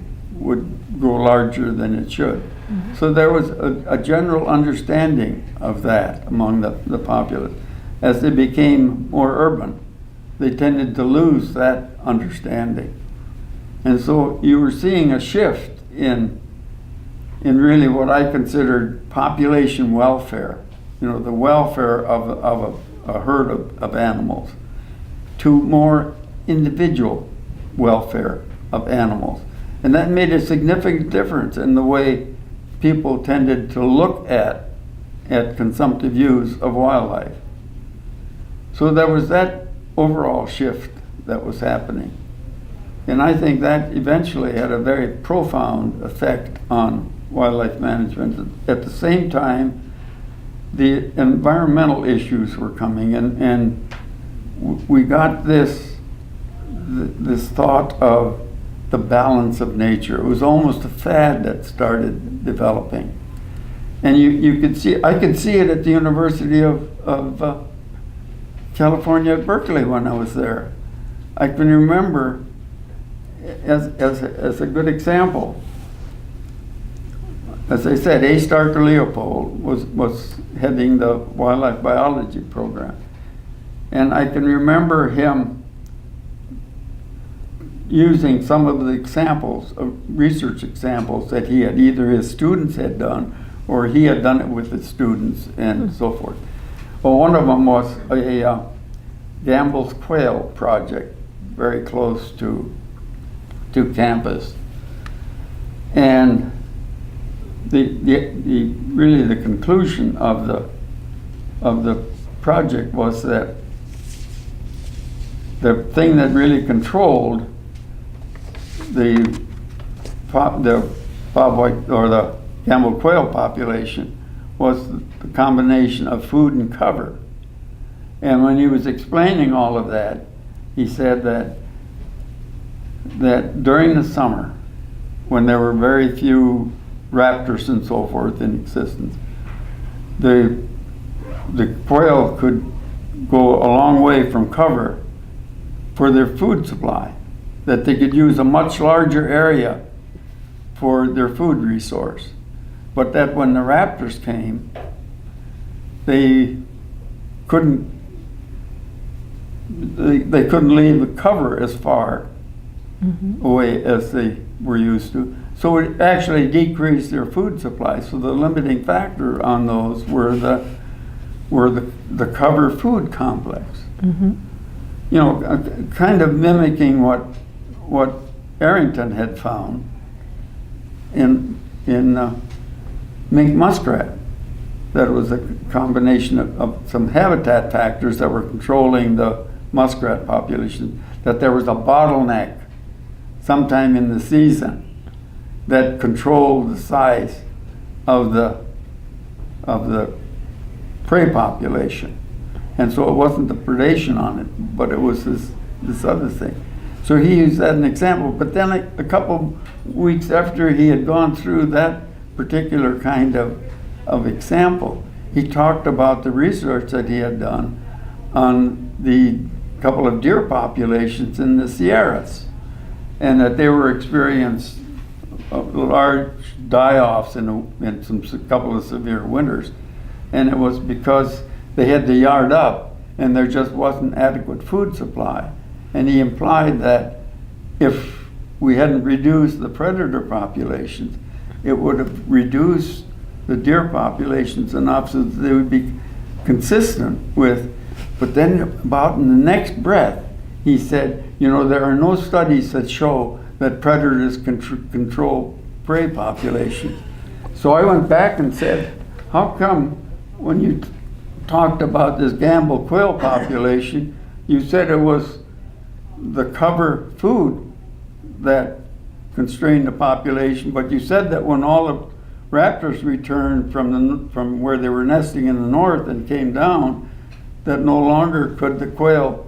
grow larger than it should. Mm-hmm. So there was a general understanding of that among the populace. As they became more urban, they tended to lose that understanding. And so you were seeing a shift in really what I considered population welfare, the welfare of a herd of animals, to more individual welfare of animals. And that made a significant difference in the way people tended to look at at consumptive use of wildlife. So there was that overall shift that was happening. And I think that eventually had a very profound effect on wildlife management. At the same time, the environmental issues were coming, and we got this thought of the balance of nature. It was almost a fad that started developing. And you could see, I could see it at the University of California at Berkeley when I was there. I can remember, as a good example, as I said, A. Starker Leopold was heading the wildlife biology program. And I can remember him using some of the examples, research examples that he had, either his students had done or he had done it with his students and so forth. Well, one of them was a Gamble's quail project, very close to campus. And really the conclusion of the project was that the thing that really controlled the bobwhite or the Gamble quail population was the combination of food and cover. And when he was explaining all of that, he said that during the summer, when there were very few raptors and so forth in existence, the quail could go a long way from cover for their food supply, that they could use a much larger area for their food resource. But that when the raptors came, they couldn't leave the cover as far away as they were used to. So it actually decreased their food supply. So the limiting factor on those were the cover food complex. You know, kind of mimicking what Arrington had found in mink muskrat. That it was a combination of some habitat factors that were controlling the muskrat population, that there was a bottleneck sometime in the season that controlled the size of the prey population. And so it wasn't the predation on it, but it was this other thing. So he used that as an example. But then a couple weeks after he had gone through that particular kind of example, he talked about the research that he had done on the couple of deer populations in the Sierras, and that they were experienced large die-offs in some couple of severe winters. And it was because they had to yard up and there just wasn't adequate food supply. And he implied that if we hadn't reduced the predator populations, it would have reduced the deer populations enough so that they would be consistent with. But then about in the next breath, he said, you know, there are no studies that show that predators control prey populations. So I went back and said, how come when you talked about this Gamble quail population, you said it was the cover food that constrained the population, but you said that when all the raptors returned from where they were nesting in the north and came down, that no longer could the quail.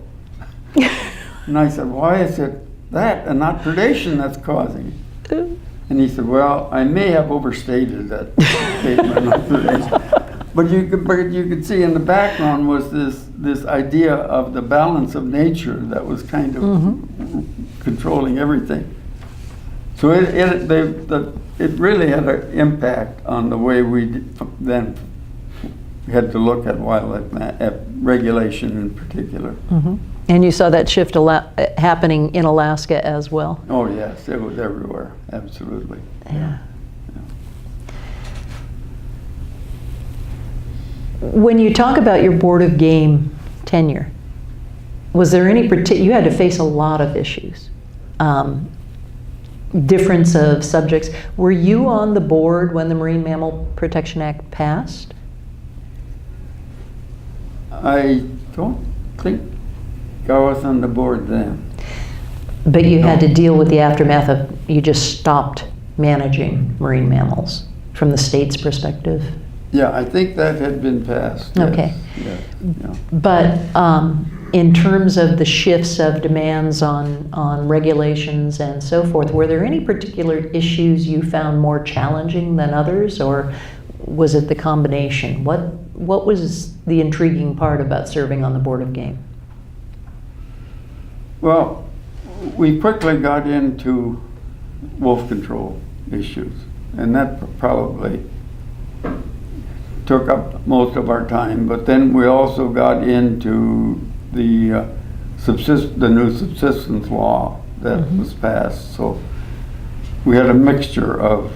And I said, why is it that and not predation that's causing it? And he said, well, I may have overstated that statement on predation. But you could see in the background was this idea of the balance of nature that was kind of controlling everything. So it really had an impact on the way we then had to look at wildlife at regulation in particular. And you saw that shift happening in Alaska as well? Oh yes, it was everywhere, absolutely. Yeah. When you talk about your Board of Game tenure, was there any you had to face a lot of issues, difference of subjects. Were you on the board when the Marine Mammal Protection Act passed? I don't think I was on the board then. But you had to deal with the aftermath of, you just stopped managing marine mammals from the state's perspective? Yeah, I think that had been passed. Yes. Okay. Yes, yeah. But in terms of the shifts of demands on regulations and so forth, were there any particular issues you found more challenging than others, or was it the combination? What was the intriguing part about serving on the Board of Game? Well, we quickly got into wolf control issues, and that probably took up most of our time. But then we also got into the new subsistence law that was passed. So we had a mixture of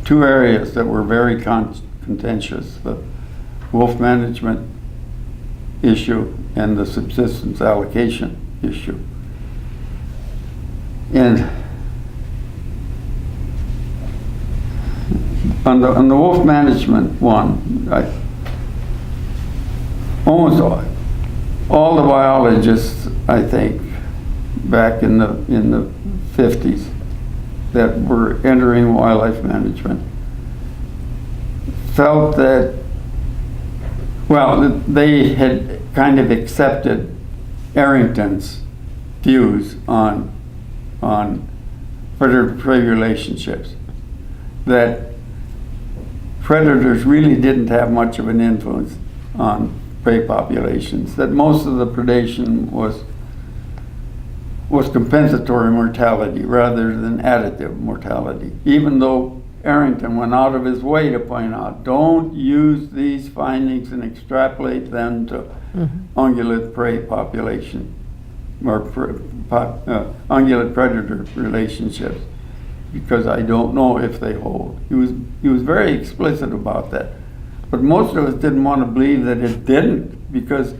two areas that were very contentious: the wolf management issue and the subsistence allocation issue. And on the wolf management one, almost all the biologists, I think, back in the 50s that were entering wildlife management felt that, well, they had kind of accepted Arrington's views on predator-prey relationships, that predators really didn't have much of an influence on prey populations, that most of the predation was compensatory mortality rather than additive mortality, even though Arrington went out of his way to point out, don't use these findings and extrapolate them to ungulate prey population or ungulate predator relationships, because I don't know if they hold. He was very explicit about that. But most of us didn't want to believe that it didn't, because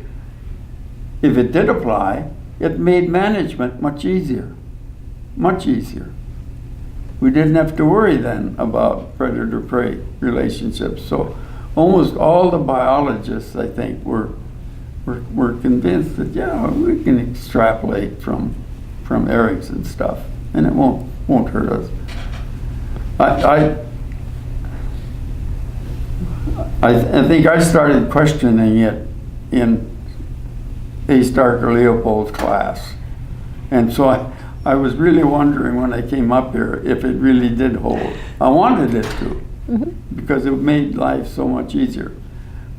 if it did apply, it made management much easier, much easier. We didn't have to worry then about predator-prey relationships. So almost all the biologists, I think, were convinced that, yeah, we can extrapolate from Erickson's stuff, and it won't hurt us. I think I started questioning it in A. Starker Leopold's class, and so I was really wondering when I came up here if it really did hold. I wanted it to, because it made life so much easier.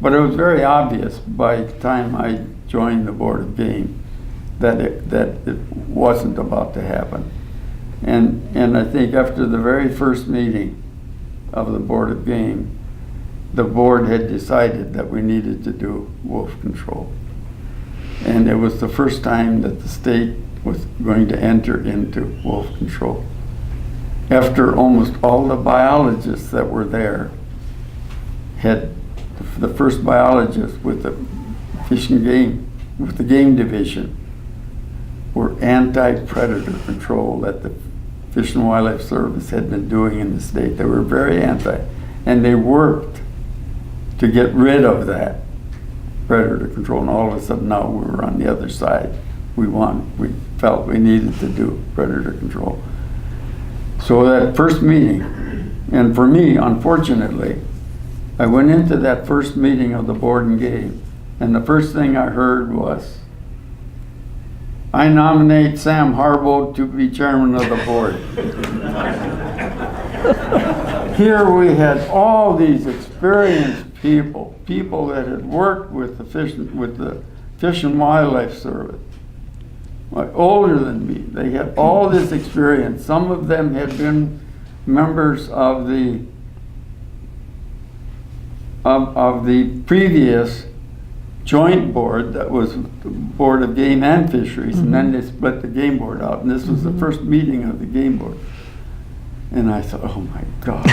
But it was very obvious by the time I joined the Board of Game that it wasn't about to happen. And I think after the very first meeting of the Board of Game, the board had decided that we needed to do wolf control. And it was the first time that the state was going to enter into wolf control. After almost all the biologists that were there had, the first biologists with the Fish and Game, with the Game Division, were anti-predator control that the Fish and Wildlife Service had been doing in the state. They were very anti, and they worked to get rid of that predator control, and all of a sudden now we were on the other side. We felt we needed to do predator control. So that first meeting, and for me, unfortunately, I went into that first meeting of the Board and Game, and the first thing I heard was, I nominate Sam Harbo to be chairman of the board. Here we had all these experienced people that had worked with the Fish and Wildlife Service, like older than me. They had all this experience. Some of them had been members of the previous joint board that was the Board of Game and Fisheries, and then they split the Game Board out, and this was the first meeting of the Game Board. And I thought, oh my God.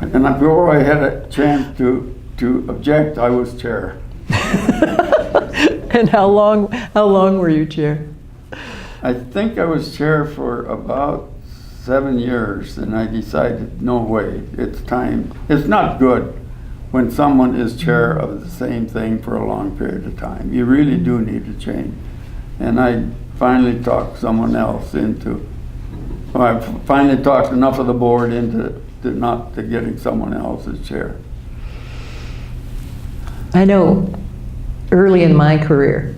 And before I had a chance to object, I was chair. And how long were you chair? I think I was chair for about 7 years, and I decided, no way, it's time. It's not good when someone is chair of the same thing for a long period of time. You really do need to change. And I finally talked someone else into, I finally talked enough of the board into not to getting someone else as chair. I know early in my career,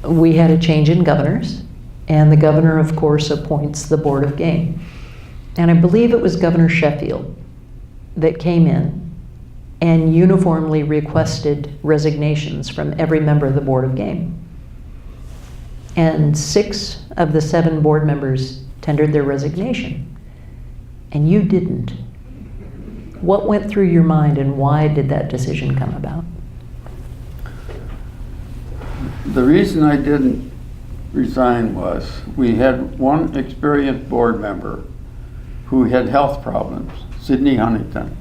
we had a change in governors, and the governor, of course, appoints the Board of Game. And I believe it was Governor Sheffield that came in and uniformly requested resignations from every member of the Board of Game. And 6 of the 7 board members tendered their resignation, and you didn't. What went through your mind, and why did that decision come about? The reason I didn't resign was we had one experienced board member who had health problems, Sidney Huntington.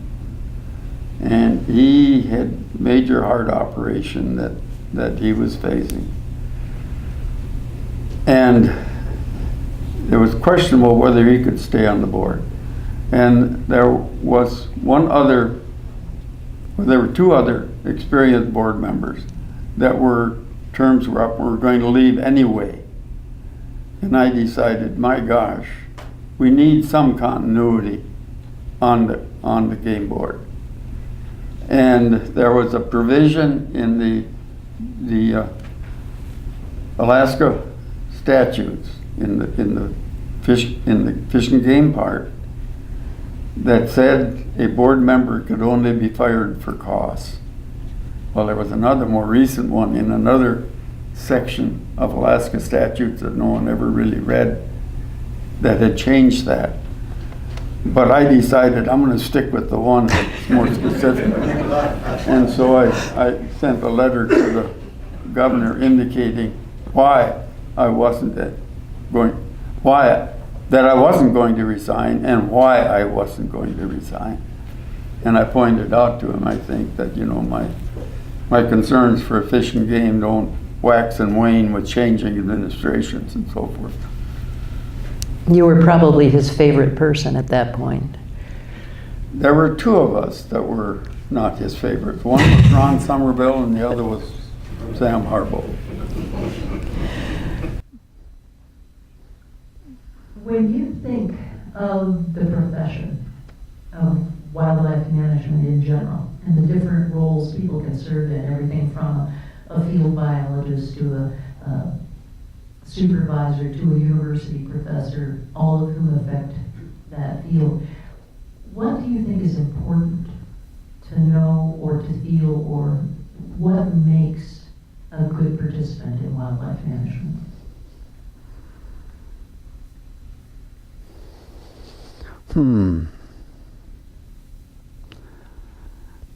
And he had major heart operation that he was facing. And it was questionable whether he could stay on the board. And there was there were 2 other experienced board members that terms were up, were going to leave anyway. And I decided, my gosh, we need some continuity on the game board. And there was a provision in the Alaska statutes in the fish and game part that said a board member could only be fired for cause. Well, there was another more recent one in another section of Alaska statutes that no one ever really read that had changed that. But I decided I'm going to stick with the one that's more specific. And so I sent a letter to the governor indicating why I wasn't going to resign and why I wasn't going to resign. And I pointed out to him, I think, that my concerns for fish and game don't wax and wane with changing administrations and so forth. You were probably his favorite person at that point. There were 2 of us that were not his favorites. One was Ron Somerville and the other was Sam Harbo. When you think of the profession of wildlife management in general and the different roles people can serve in, everything from a field biologist to a supervisor to a university professor, all of whom affect that field, what do you think is important to know or to feel, or what makes a good participant in wildlife management?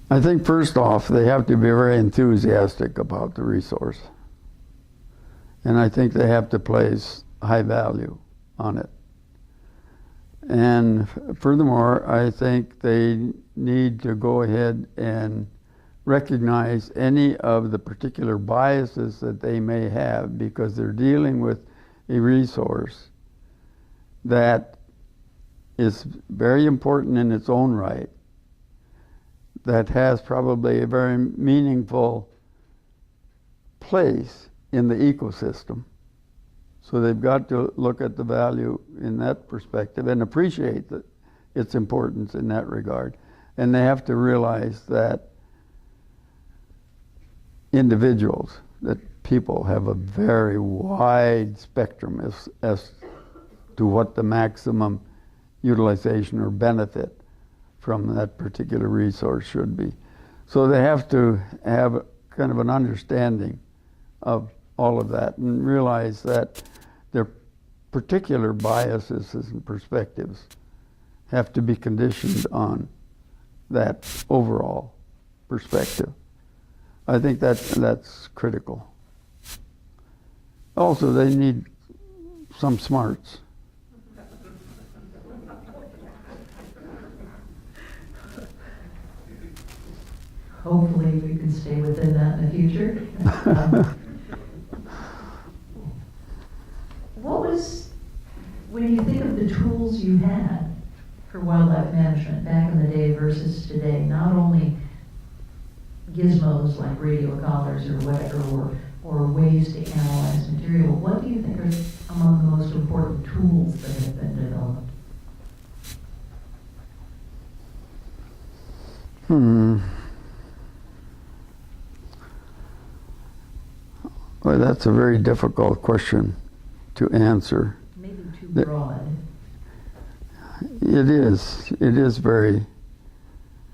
I think first off, they have to be very enthusiastic about the resource. And I think they have to place high value on it. And furthermore, I think they need to go ahead and recognize any of the particular biases that they may have, because they're dealing with a resource that is very important in its own right, that has probably a very meaningful place in the ecosystem. So they've got to look at the value in that perspective and appreciate its importance in that regard. And they have to realize that individuals, that people have a very wide spectrum as to what the maximum utilization or benefit from that particular resource should be. So they have to have kind of an understanding of all of that and realize that their particular biases and perspectives have to be conditioned on that overall perspective. I think that's critical. Also, they need some smarts. Hopefully we can stay within that in the future. When you think of the tools you had for wildlife management back in the day versus today, not only gizmos like radio collars or whatever, or ways to analyze material, what do you think are among the most important tools that have been developed? Well, that's a very difficult question to answer. Maybe too broad. It is very.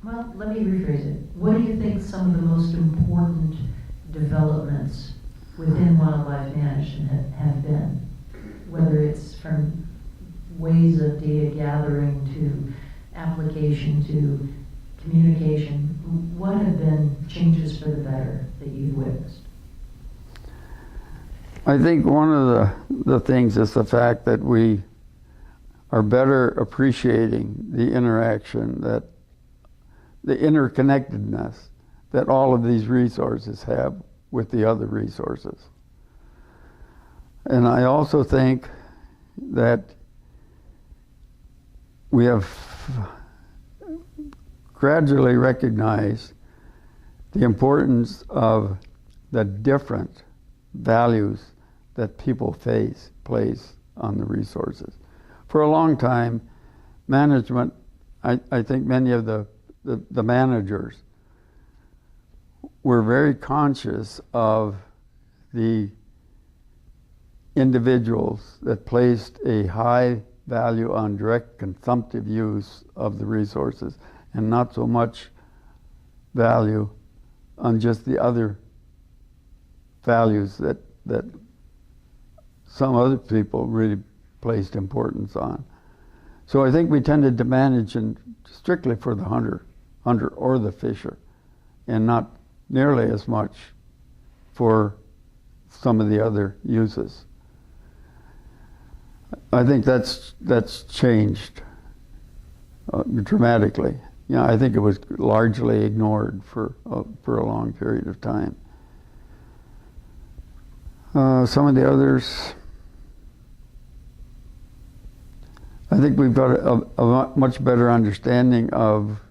Well, let me rephrase it. What do you think some of the most important developments within wildlife management have been? Whether it's from ways of data gathering to application to communication, what have been changes for the better that you've witnessed? I think one of the things is the fact that we are better appreciating the interaction, that the interconnectedness that all of these resources have with the other resources. And I also think that we have gradually recognized the importance of the different values that people place on the resources. For a long time, management, I think many of the managers were very conscious of the individuals that placed a high value on direct consumptive use of the resources and not so much value on just the other values that some other people really placed importance on. So I think we tended to manage strictly for the hunter or the fisher, and not nearly as much for some of the other uses. I think that's changed dramatically. I think it was largely ignored for a long period of time. Some of the others, I think we've got a much better understanding of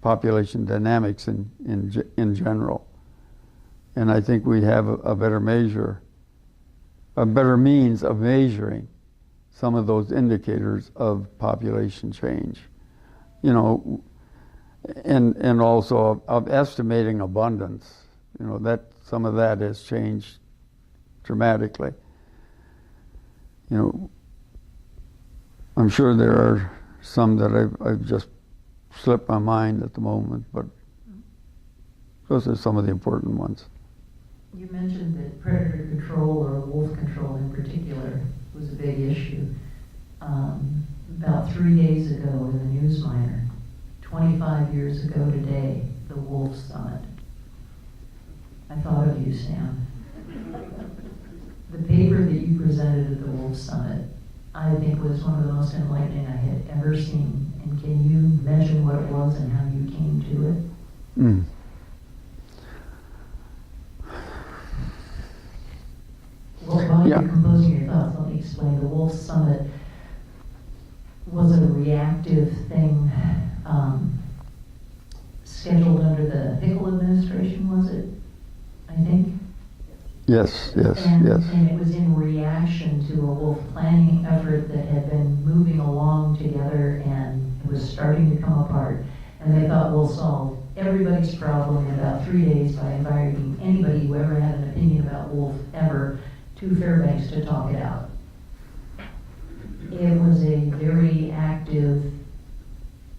population dynamics in general. And I think we have a better means of measuring some of those indicators of population change. And also of estimating abundance. That some of that has changed dramatically. I'm sure there are some that I've just slipped my mind at the moment, but those are some of the important ones. You mentioned that predator control, or wolf control in particular, was a big issue. About 3 days ago in the Newsminer, 25 years ago today, the Wolf Summit. I thought of you, Sam. The paper that you presented at the Wolf Summit, I think, was one of the most enlightening I had ever seen. And can you mention what it was and how you came to it? Well, while you're composing your thoughts, let me explain. The Wolf Summit was a reactive thing scheduled under the Hickel administration, was it? I think? Yes. And it was in reaction to a wolf planning effort that had been moving along together, and it was starting to come apart. And they thought, we'll solve everybody's problem in about 3 days by inviting anybody who ever had an opinion about wolf ever to Fairbanks to talk it out. It was a very active,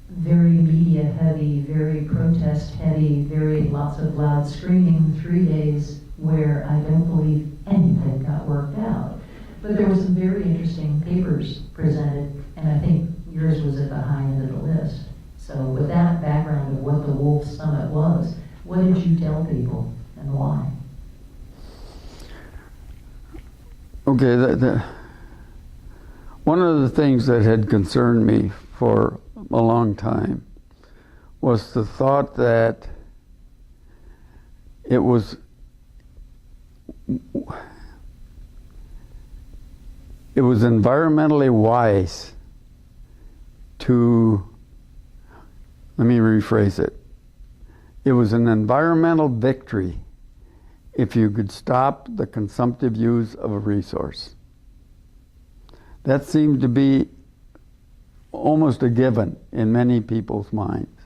very media heavy, very protest heavy, very lots of loud screaming 3 days where I don't believe anything got worked out. But there were some very interesting papers presented, and I think yours was at the high end of the list. So with that background of what the Wolf Summit was, what did you tell people and why? Okay, one of the things that had concerned me for a long time was the thought that it was environmentally wise to, let me rephrase it, it was an environmental victory if you could stop the consumptive use of a resource. That seemed to be almost a given in many people's minds.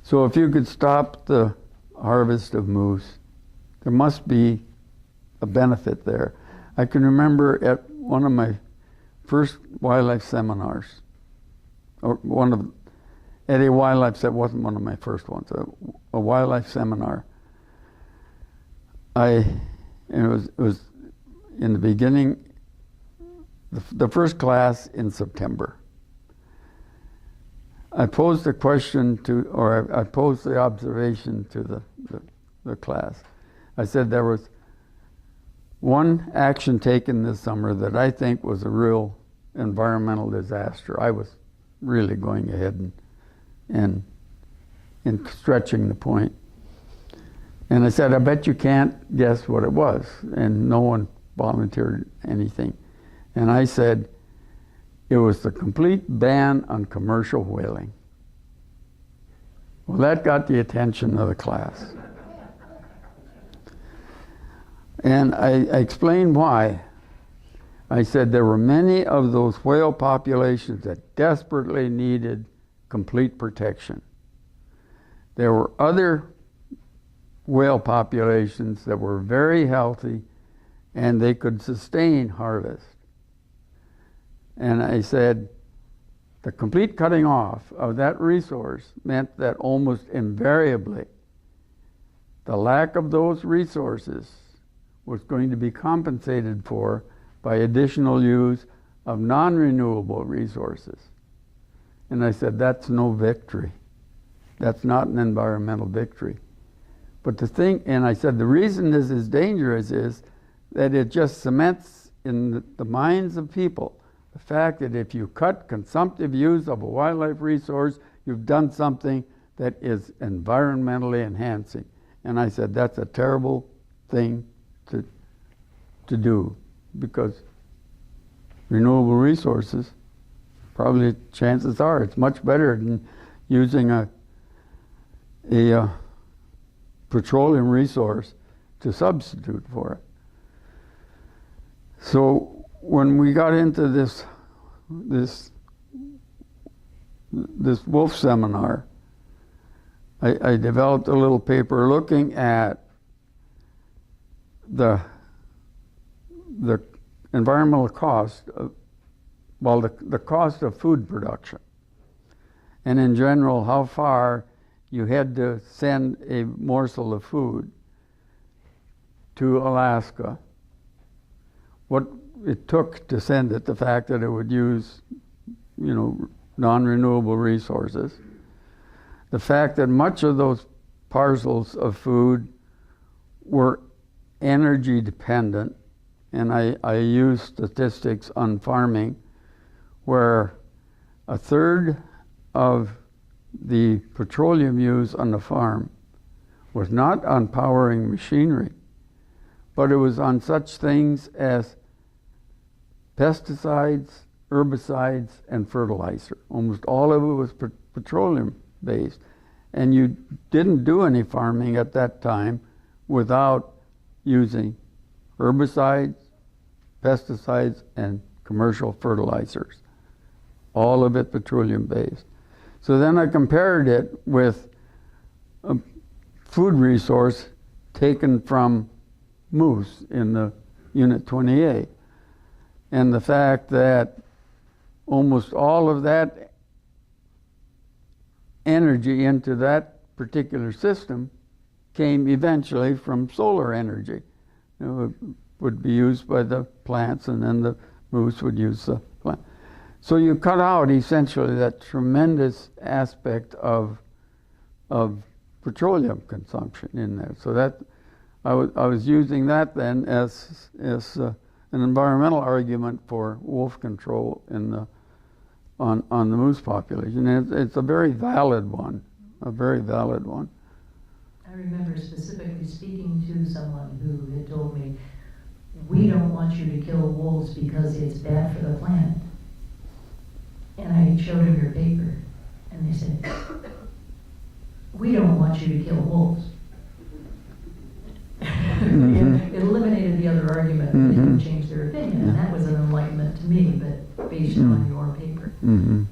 So if you could stop the harvest of moose, there must be a benefit there. I can remember at one of my first wildlife seminars, at a wildlife, that wasn't one of my first ones, a wildlife seminar. It was in the beginning, the first class in September. I posed a question I posed the observation to the class. I said there was one action taken this summer that I think was a real environmental disaster. I was really going ahead and stretching the point. And I said, I bet you can't guess what it was. And no one volunteered anything. And I said, it was the complete ban on commercial whaling. Well, that got the attention of the class. And I explained why. I said there were many of those whale populations that desperately needed complete protection. There were other whale populations that were very healthy and they could sustain harvest. And I said, the complete cutting off of that resource meant that almost invariably the lack of those resources was going to be compensated for by additional use of non-renewable resources. And I said, that's no victory. That's not an environmental victory. But and I said, the reason this is dangerous is that it just cements in the minds of people the fact that if you cut consumptive use of a wildlife resource, you've done something that is environmentally enhancing. And I said, that's a terrible thing to do, because renewable resources, probably chances are it's much better than using a petroleum resource to substitute for it. So when we got into this wolf seminar, I developed a little paper looking at the environmental cost of, the cost of food production, and in general how far you had to send a morsel of food to Alaska, what it took to send it, the fact that it would use, non-renewable resources, the fact that much of those parcels of food were energy dependent, and I use statistics on farming where a third of the petroleum use on the farm was not on powering machinery, but it was on such things as pesticides, herbicides, and fertilizer. Almost all of it was petroleum based. And you didn't do any farming at that time without using herbicides, pesticides, and commercial fertilizers. All of it petroleum based. So then I compared it with a food resource taken from moose in the Unit 28. And the fact that almost all of that energy into that particular system came eventually from solar energy. It would be used by the plants, and then the moose would use the plant. So you cut out essentially that tremendous aspect of petroleum consumption in there. So that I was using that then as an environmental argument for wolf control on the moose population. And it's a very valid one, a very valid one. I remember specifically speaking to someone who had told me, we don't want you to kill wolves because it's bad for the planet. And I showed him your paper, and they said, we don't want you to kill wolves. Mhm. It eliminated the other argument that they can change their opinion, and that was an enlightenment to me, but based on your paper. Mm-hmm.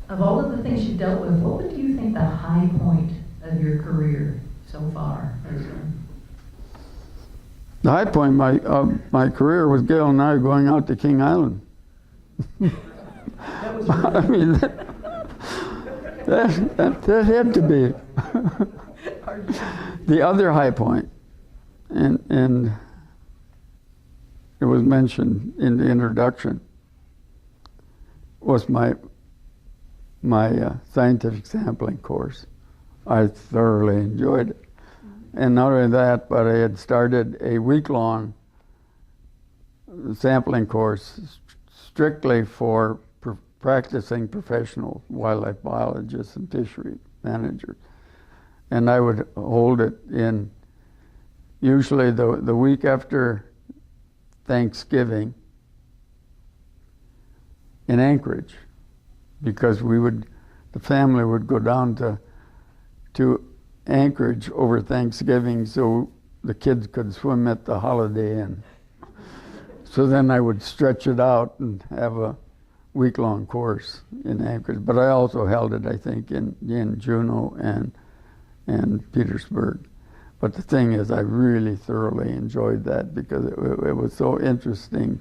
Of all of the things you've dealt with, what would you think the high point of your career so far has been? The high point of my career was Gail and I going out to King Island. That was I mean, that had to be. The other high point, and it was mentioned in the introduction, was my scientific sampling course. I thoroughly enjoyed it. And not only that, but I had started a week-long sampling course strictly for practicing professional wildlife biologists and fishery managers. And I would hold it in usually the week after Thanksgiving in Anchorage, because the family would go down to Anchorage over Thanksgiving so the kids could swim at the Holiday Inn. So then I would stretch it out and have a week-long course in Anchorage. But I also held it, I think, in Juneau and Petersburg. But the thing is, I really thoroughly enjoyed that because it was so interesting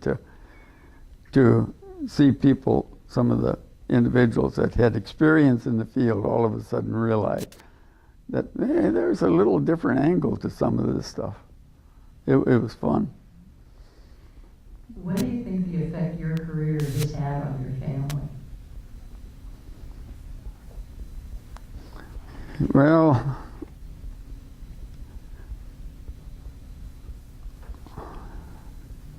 to see people, some of the individuals that had experience in the field, all of a sudden realize that, hey, there's a little different angle to some of this stuff. It was fun. What do you think the effect your career has had on your family? Well,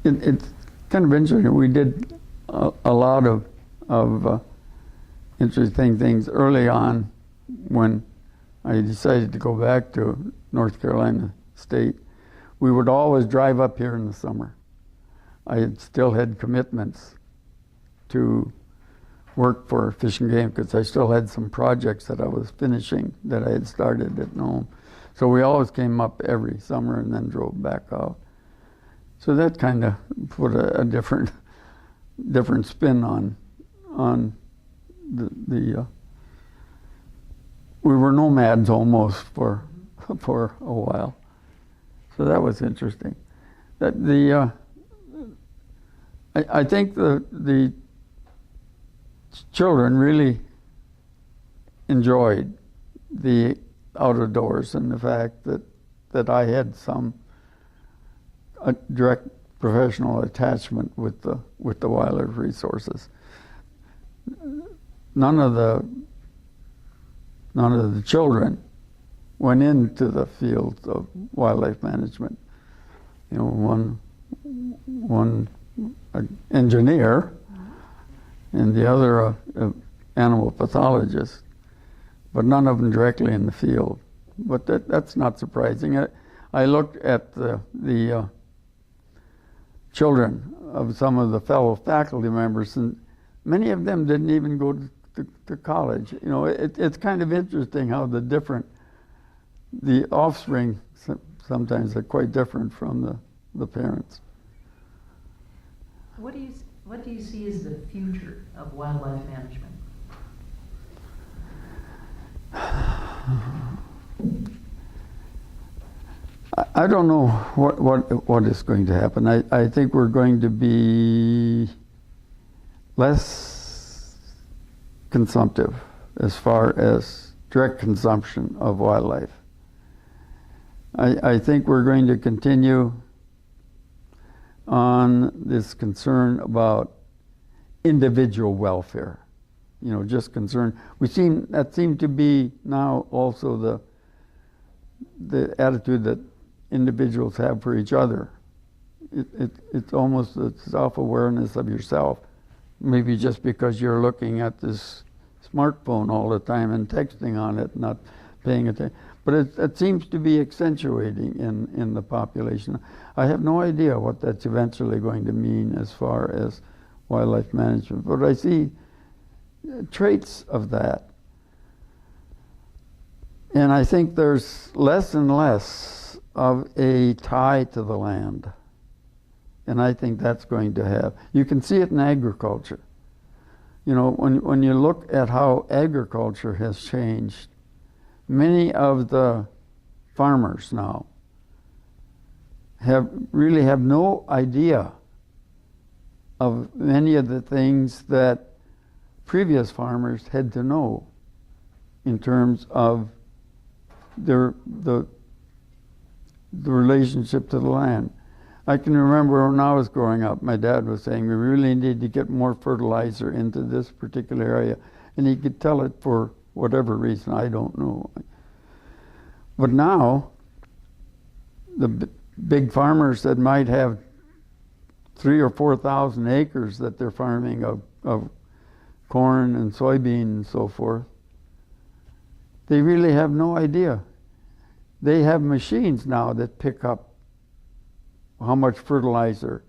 it's kind of interesting. We did a lot of interesting things early on when I decided to go back to North Carolina State. We would always drive up here in the summer. I had still had commitments to work for Fish and Game because I still had some projects that I was finishing that I had started at Nome. So we always came up every summer and then drove back out. So that kind of put a different spin on the we were nomads almost for a while. So that was interesting. That I think the children really enjoyed the out-of-doors and the fact that I had some direct professional attachment with the wildlife resources. None of the children went into the field of wildlife management. You know, one engineer and the other animal pathologist, but none of them directly in the field. But that's not surprising. I looked at the children of some of the fellow faculty members, and many of them didn't even go to college. You know, it's kind of interesting how the offspring sometimes are quite different from the parents. What do you see as the future of wildlife management? I don't know what is going to happen. I think we're going to be less consumptive as far as direct consumption of wildlife. I think we're going to continue on this concern about individual welfare. You know, just concern. That seemed to be now also the attitude that individuals have for each other. It's almost a self-awareness of yourself. Maybe just because you're looking at this smartphone all the time and texting on it, not paying attention. But it seems to be accentuating in the population. I have no idea what that's eventually going to mean as far as wildlife management, but I see traits of that. And I think there's less and less of a tie to the land. And I think that's going to have. You can see it in agriculture. You know, when you look at how agriculture has changed, many of the farmers now really have no idea of many of the things that previous farmers had to know in terms of the relationship to the land. I can remember when I was growing up, my dad was saying we really need to get more fertilizer into this particular area, and he could tell it for whatever reason, I don't know. But now, the big farmers that might have 3,000 or 4,000 acres that they're farming of corn and soybean and so forth, they really have no idea. They have machines now that pick up how much fertilizer,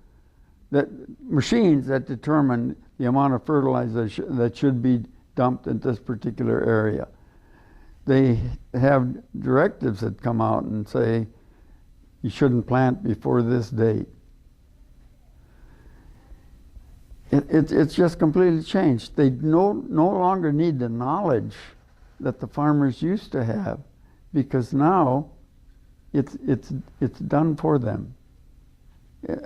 machines that determine the amount of fertilizer that should be dumped in this particular area. They have directives that come out and say you shouldn't plant before this date. It's just completely changed. They no longer need the knowledge that the farmers used to have, because now it's done for them.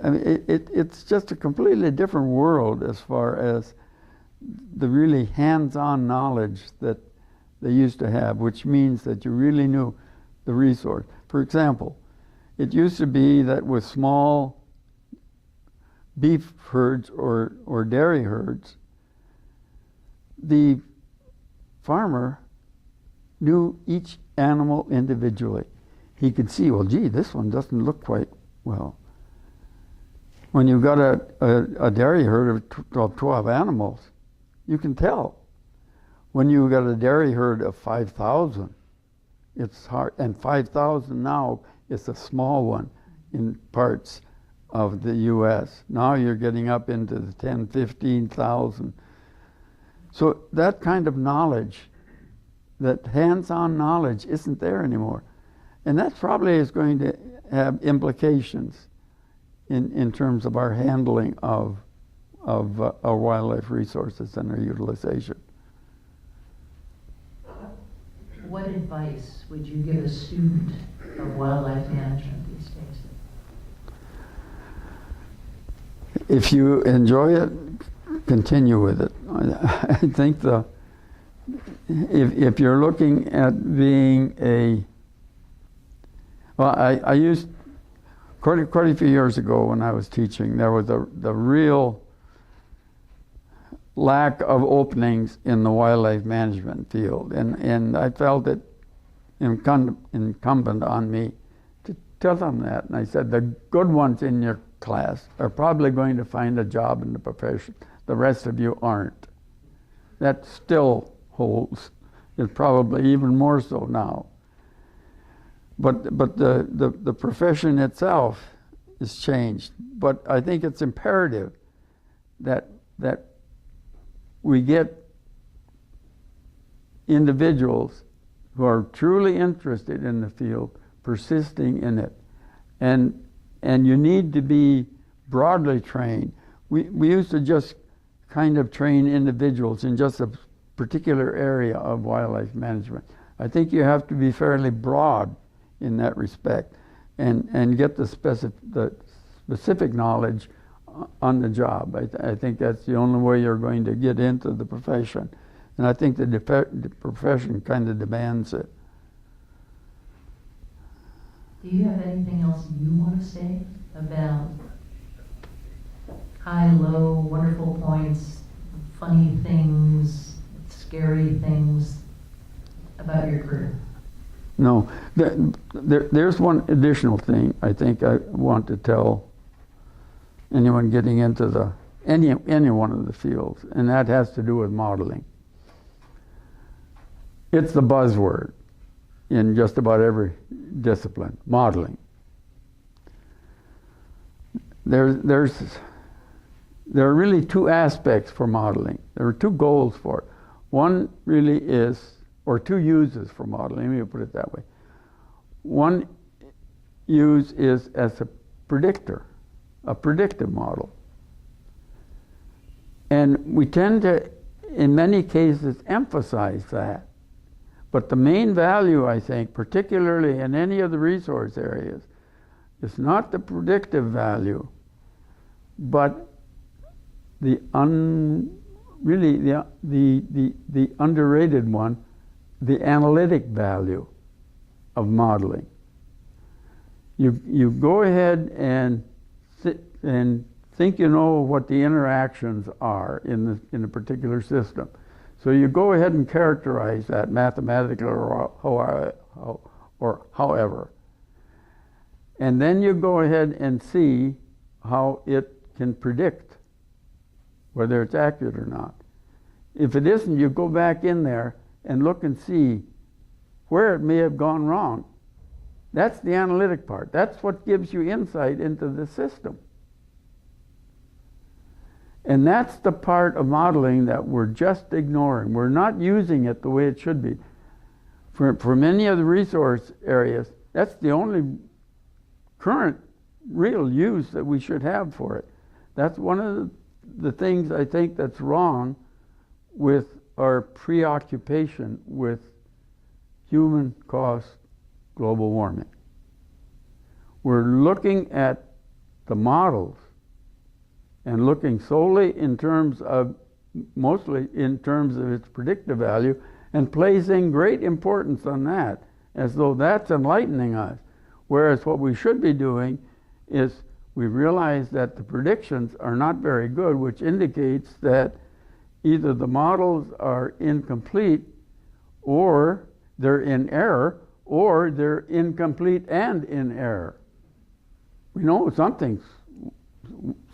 I mean, it's just a completely different world as far as the really hands-on knowledge that they used to have, which means that you really knew the resource. For example, it used to be that with small beef herds or dairy herds, the farmer knew each animal individually. He could see, well, gee, this one doesn't look quite well. When you've got a dairy herd of 12 animals, you can tell. When you've got a dairy herd of 5,000, it's hard. And 5,000 now is a small one in parts of the U.S. Now you're getting up into the 10, 15,000. So that kind of knowledge, that hands-on knowledge, isn't there anymore. And that probably is going to have implications in terms of our handling of our wildlife resources and our utilization. What advice would you give a student of wildlife management these days? If you enjoy it, continue with it. I think if you're looking at being I used quite a few years ago when I was teaching, there was the real lack of openings in the wildlife management field, and I felt it incumbent on me to tell them that. And I said, the good ones in your class are probably going to find a job in the profession. The rest of you aren't. That still holds. It's probably even more so now. But the profession itself is changed. But I think it's imperative that we get individuals who are truly interested in the field, persisting in it. And you need to be broadly trained. We used to just kind of train individuals in just a particular area of wildlife management. I think you have to be fairly broad in that respect and get the specific knowledge on the job. I think that's the only way you're going to get into the profession. And I think the profession kind of demands it. Do you have anything else you want to say about high, low, wonderful points, funny things, scary things about your career? No. There's one additional thing I think I want to tell anyone getting into any one of the fields, and that has to do with modeling. It's the buzzword in just about every discipline, modeling. There are really two aspects for modeling. There are two goals for it. One really is or two uses for modeling, let me put it that way. One use is as a predictor, a predictive model. And we tend to, in many cases, emphasize that. But the main value, I think, particularly in any of the resource areas, is not the predictive value, but the underrated one, the analytic value of modeling. You go ahead and think you know what the interactions are in a particular system. So you go ahead and characterize that mathematically or however. And then you go ahead and see how it can predict whether it's accurate or not. If it isn't, you go back in there and look and see where it may have gone wrong. That's the analytic part. That's what gives you insight into the system. And that's the part of modeling that we're just ignoring. We're not using it the way it should be. For many of the resource areas, that's the only current real use that we should have for it. That's one of the things I think that's wrong with our preoccupation with human-caused global warming. We're looking at the models and looking solely in terms of, mostly in terms of its predictive value, and placing great importance on that, as though that's enlightening us. Whereas what we should be doing is we realize that the predictions are not very good, which indicates that either the models are incomplete, or they're in error, or they're incomplete and in error. We know something's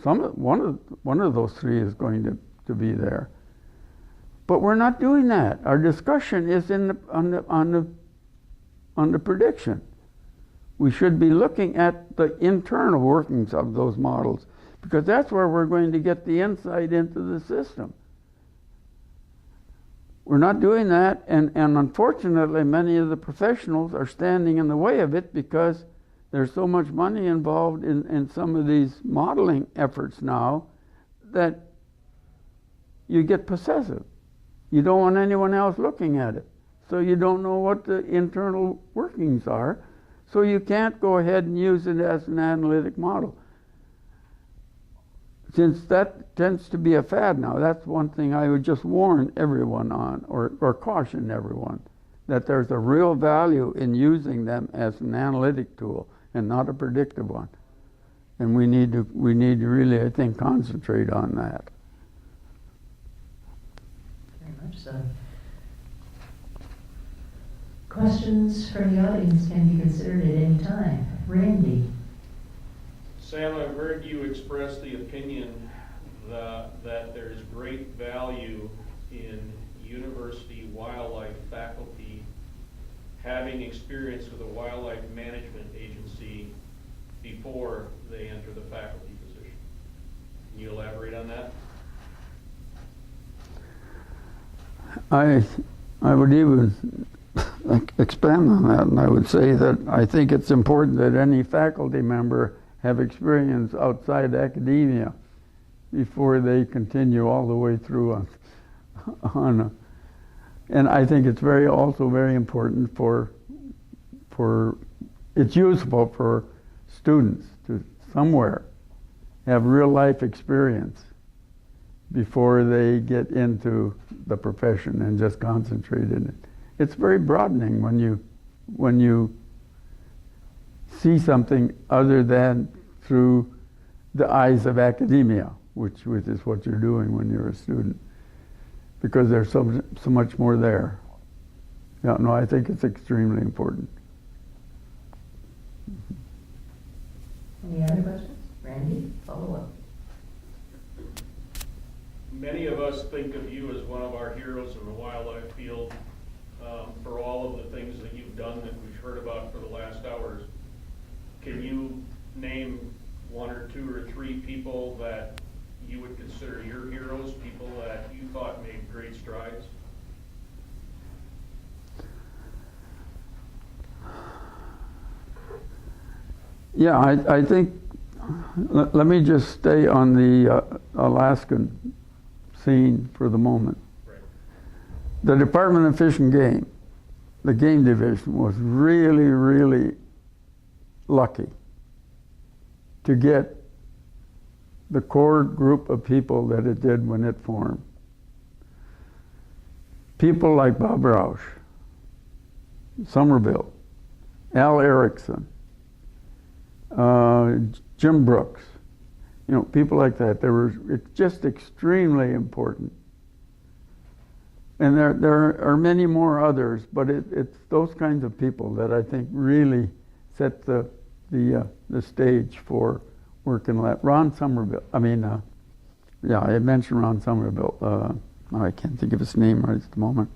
one of those three is going to be there, but we're not doing that. Our discussion is on the prediction. We should be looking at the internal workings of those models, because that's where we're going to get the insight into the system. We're not doing that, and unfortunately many of the professionals are standing in the way of it, because there's so much money involved in some of these modeling efforts now that you get possessive. You don't want anyone else looking at it. So you don't know what the internal workings are. So you can't go ahead and use it as an analytic model. Since that tends to be a fad now, that's one thing I would just warn everyone on, or caution everyone, that there's a real value in using them as an analytic tool and not a predictive one. And we need to really, I think, concentrate on that. Very much so. Questions from the audience can be considered at any time. Randy. Sam, I've heard you express the opinion that there is great value in university wildlife faculty having experience with a wildlife management agency before they enter the faculty position. Can you elaborate on that? I would even expand on that, and I would say that I think it's important that any faculty member have experience outside academia before they continue all the way through on and I think it's also very important for it's useful for students to somewhere have real life experience before they get into the profession and just concentrate in it. It's very broadening when you see something other than through the eyes of academia, which is what you're doing when you're a student, because there's so much more there. Yeah, no, I think it's extremely important. Any other questions? Randy, follow up. Many of us think of you as one of our heroes in the wildlife field for all of the things that you've done that we've heard about for the last hours. Can you name one or two or three people that you would consider your heroes, people that you thought made great strides? Yeah, I think, let me just stay on the Alaskan scene for the moment. Right. The Department of Fish and Game, the game division, was really, really lucky to get the core group of people that it did when it formed. People like Bob Roush, Somerville, Al Erickson, Jim Brooks, people like that. They were just extremely important. And there are many more others, but it's those kinds of people that I think really set the stage for working. Ron Somerville. I mentioned Ron Somerville. I can't think of his name right at the moment.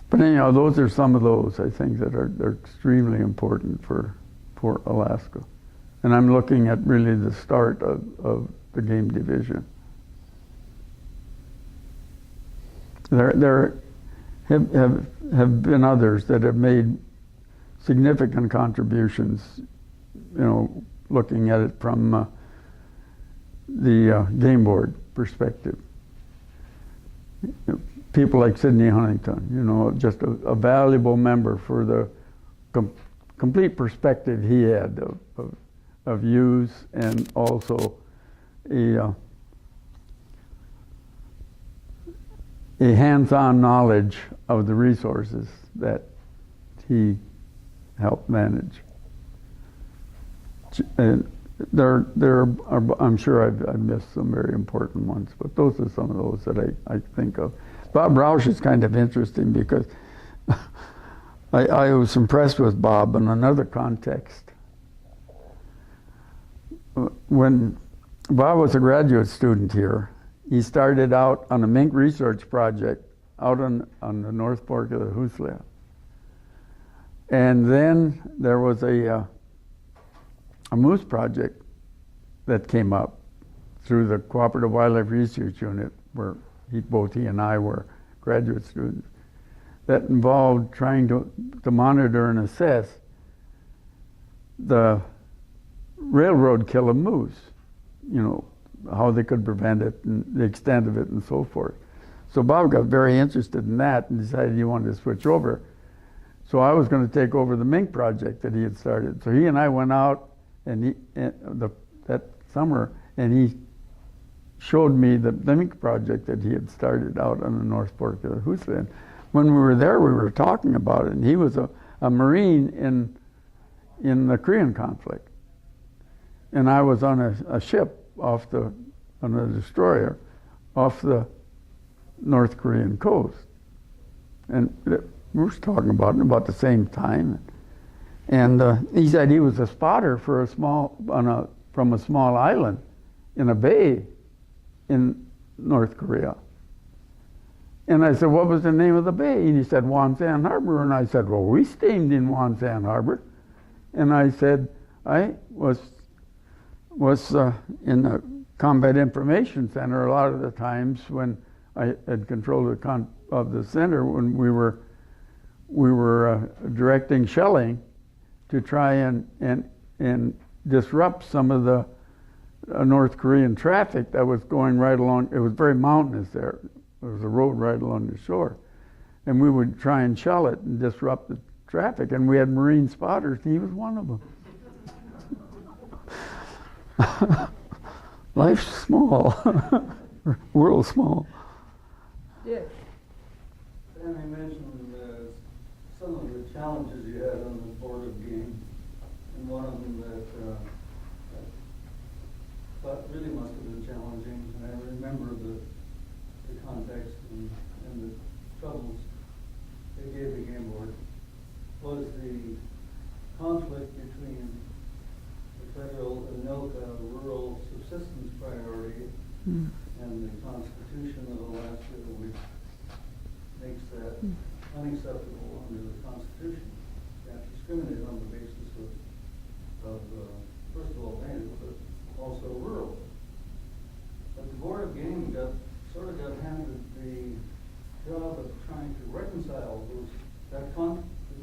But anyhow, those are some of those I think that are extremely important for Alaska. And I'm looking at really the start of the game division. There have been others that have made significant contributions, looking at it from the game board perspective. People like Sidney Huntington, just a valuable member for the complete perspective he had of use, and also a hands-on knowledge of the resources that he helped manage. And there are, I'm sure I've missed some very important ones, but those are some of those that I think of. Bob Roush is kind of interesting because I was impressed with Bob in another context. When Bob was a graduate student here, he started out on a mink research project out on the North Fork of the Hooslia. And then there was a moose project that came up through the Cooperative Wildlife Research Unit, where both he and I were graduate students, that involved trying to monitor and assess the railroad kill of moose, how they could prevent it and the extent of it and so forth. So Bob got very interested in that and decided he wanted to switch over. So I was going to take over the mink project that he had started. So he and I went out that summer, and he showed me the mink project that he had started out on the North Fork of the Hooslia. And when we were there, we were talking about it, and he was a Marine in the Korean conflict. And I was on a ship on a destroyer off the North Korean coast. And we were talking about it about the same time. And he said he was a spotter for from a small island in a bay in North Korea. And I said, what was the name of the bay? And he said, Wonsan Harbor. And I said, well, we stayed in Wonsan Harbor. And I said, I was in the Combat Information Center a lot of the times when I had control of the center, when we were directing shelling to try and disrupt some of the North Korean traffic that was going right along. It was very mountainous there. There was a road right along the shore. And we would try and shell it and disrupt the traffic. And we had Marine spotters, and he was one of them. Life's small. World's small. Yeah. Sammy mentioned some of the challenges you had on the Board of Game, and one of them that really must have been challenging, and I remember the context and the troubles they gave the Game Board, was the conflict between the federal ANILCA rural subsistence priority and the Constitution of Alaska, which makes that unacceptable under the Constitution. You can't discriminate on the basis of first of all, land, but also rural. But the Board of Game got handed the job of trying to reconcile the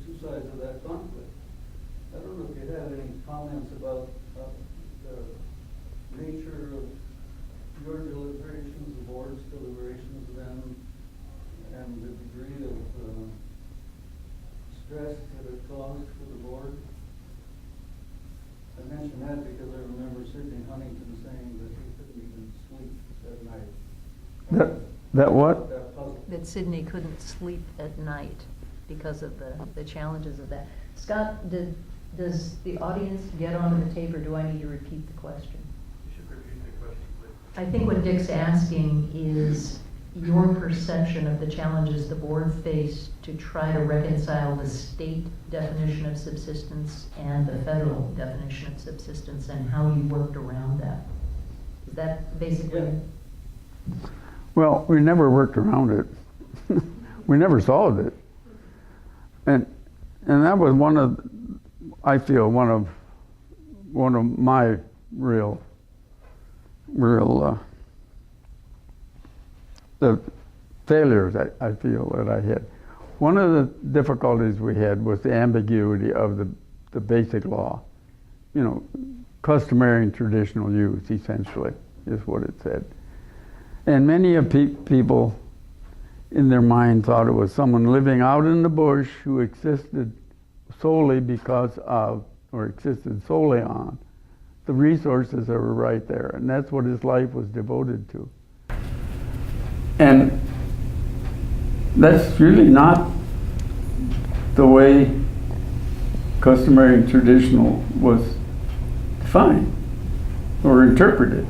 two sides of that conflict. I don't know if you had That what? That puzzle. That Sydney couldn't sleep at night because of the challenges of that. Scott, does the audience get onto the tape, or do I need to repeat the question? You should repeat the question, please. I think what Dick's asking is your perception of the challenges the board faced to try to reconcile the state definition of subsistence and the federal definition of subsistence, and how you worked around that. Is that basically? Yeah. Well, we never worked around it. We never solved it. And that was I feel one of my real the failures I feel that I had. One of the difficulties we had was the ambiguity of the basic law. You know, customary and traditional use, essentially, is what it said. And many of people in their mind thought it was someone living out in the bush who existed solely because of, or existed solely on, the resources that were right there. And that's what his life was devoted to. And that's really not the way customary and traditional was defined or interpreted.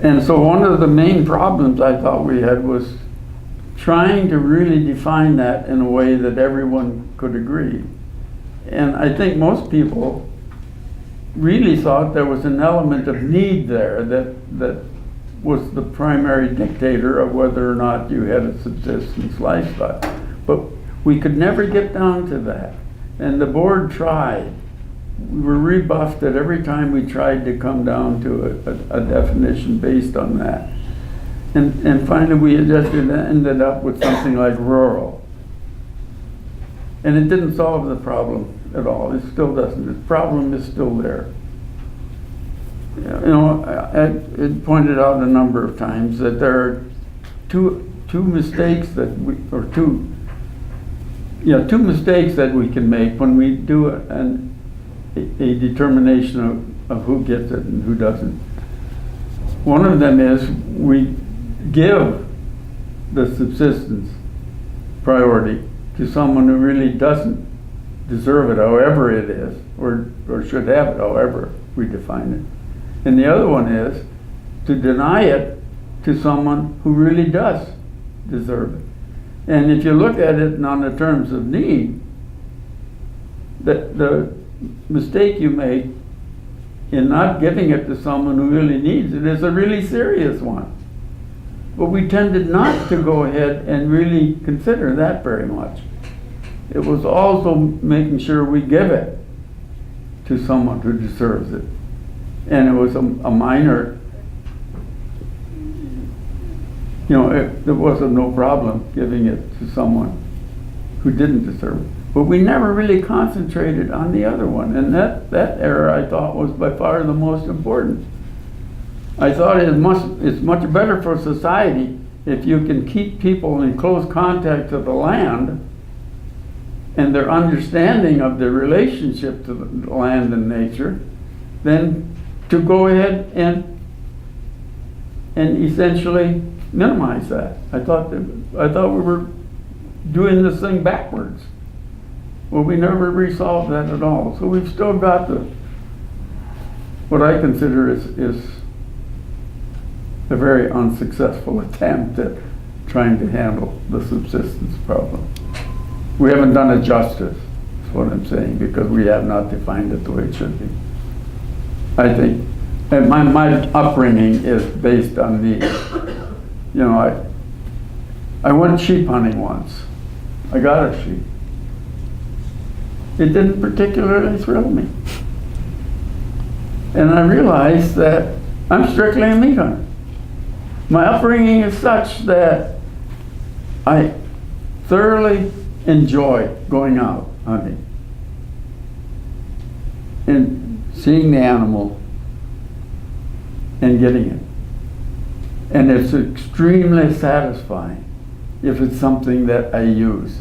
And so one of the main problems I thought we had was trying to really define that in a way that everyone could agree. And I think most people really thought there was an element of need there that was the primary dictator of whether or not you had a subsistence lifestyle. But we could never get down to that. And the board tried. We were rebuffed at every time we tried to come down to a definition based on that. And finally we just ended up with something like rural. And it didn't solve the problem at all. It still doesn't. The problem is still there. You know, it pointed out a number of times that there are two mistakes that two mistakes that we can make when we do a determination of who gets it and who doesn't. One of them is we give the subsistence priority to someone who really doesn't deserve it, however it is, or should have it, however we define it. And the other one is to deny it to someone who really does deserve it. And if you look at it on the terms of need, the mistake you make in not giving it to someone who really needs it is a really serious one. But we tended not to go ahead and really consider that very much. It was also making sure we give it to someone who deserves it. And it was a minor, there wasn't no problem giving it to someone who didn't deserve it. But we never really concentrated on the other one. And that error, I thought, was by far the most important. I thought it's much better for society if you can keep people in close contact to the land and their understanding of the relationship to the land and nature than to go ahead and essentially minimize that. I thought we were doing this thing backwards. Well, we never resolved that at all. So we've still got what I consider is a very unsuccessful attempt at trying to handle the subsistence problem. We haven't done it justice, is what I'm saying, because we have not defined it the way it should be. I think, and my upbringing is based on these. I went sheep hunting once. I got a sheep. It didn't particularly thrill me. And I realized that I'm strictly a meat hunter. My upbringing is such that I thoroughly enjoy going out hunting and seeing the animal and getting it. And it's extremely satisfying if it's something that I use.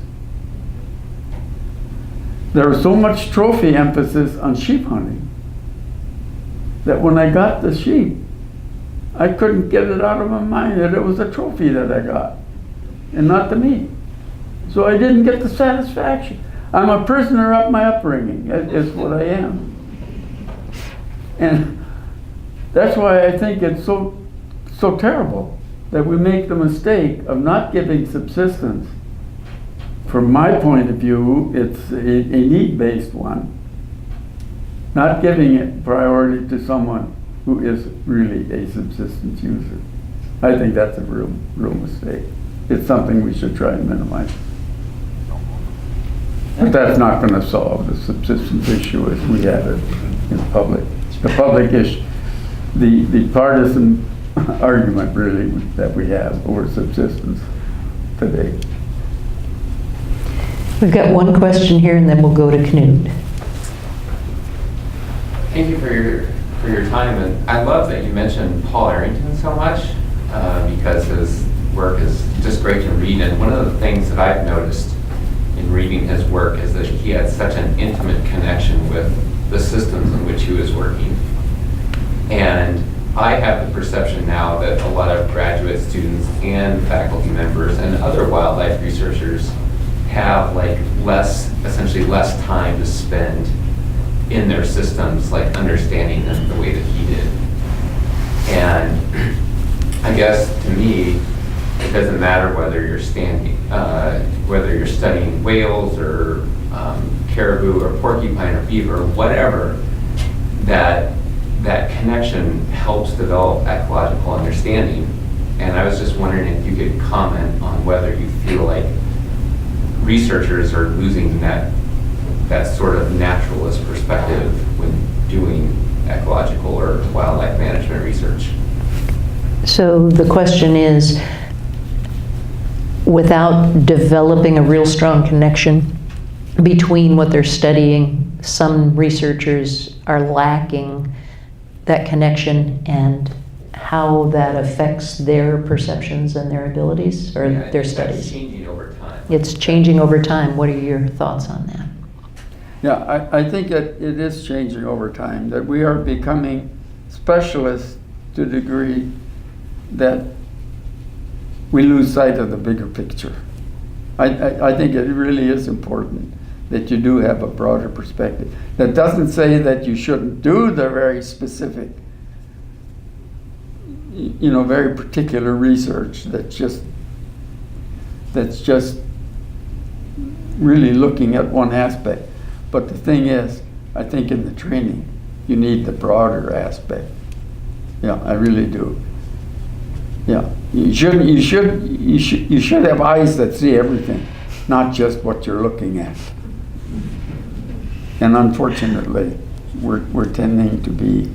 There was so much trophy emphasis on sheep hunting that when I got the sheep, I couldn't get it out of my mind that it was a trophy that I got, and not to me. So I didn't get the satisfaction. I'm a prisoner of my upbringing, is what I am. And that's why I think it's so terrible that we make the mistake of not giving subsistence. From my point of view, it's a need-based one. Not giving it priority to someone who is really a subsistence user. I think that's a real mistake. It's something we should try and minimize. But that's not going to solve the subsistence issue as we have it in public. The public issue, the partisan argument really that we have over subsistence today. We've got one question here, and then we'll go to Knut. Thank you for your time, and I love that you mentioned Paul Arrington so much because his work is just great to read. And one of the things that I've noticed in reading his work is that he had such an intimate connection with the systems in which he was working. And I have the perception now that a lot of graduate students and faculty members and other wildlife researchers have essentially less time to spend in their systems, like understanding them the way that he did. And I guess to me, it doesn't matter whether you're studying whales or caribou or porcupine or beaver or whatever, that connection helps develop ecological understanding. And I was just wondering if you could comment on whether you feel like researchers are losing that sort of naturalist perspective when doing ecological or wildlife management research. So the question is, without developing a real strong connection between what they're studying, some researchers are lacking that connection and how that affects their perceptions and their abilities or their studies. It's changing over time. It's changing over time. What are your thoughts on that? Yeah, I think that it is changing over time, that we are becoming specialists to a degree that we lose sight of the bigger picture. I think it really is important that you do have a broader perspective. That doesn't say that you shouldn't do the very specific, very particular research that's just really looking at one aspect. But the thing is, I think in the training, you need the broader aspect. Yeah, I really do. Yeah, you should have eyes that see everything, not just what you're looking at. And unfortunately, we're tending to be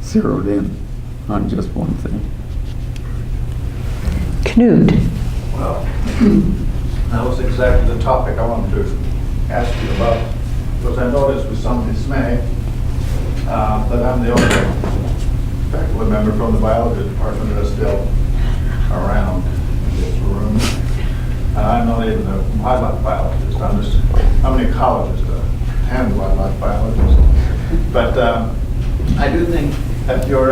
zeroed in on just one thing. Knut. Well, that was exactly the topic I wanted to ask you about, because I noticed with some dismay that I'm the only faculty member from the biology department that is still around in this room. And I'm not even a wildlife biologist. I'm just, I'm an ecologist, and wildlife biologist. But I do think that your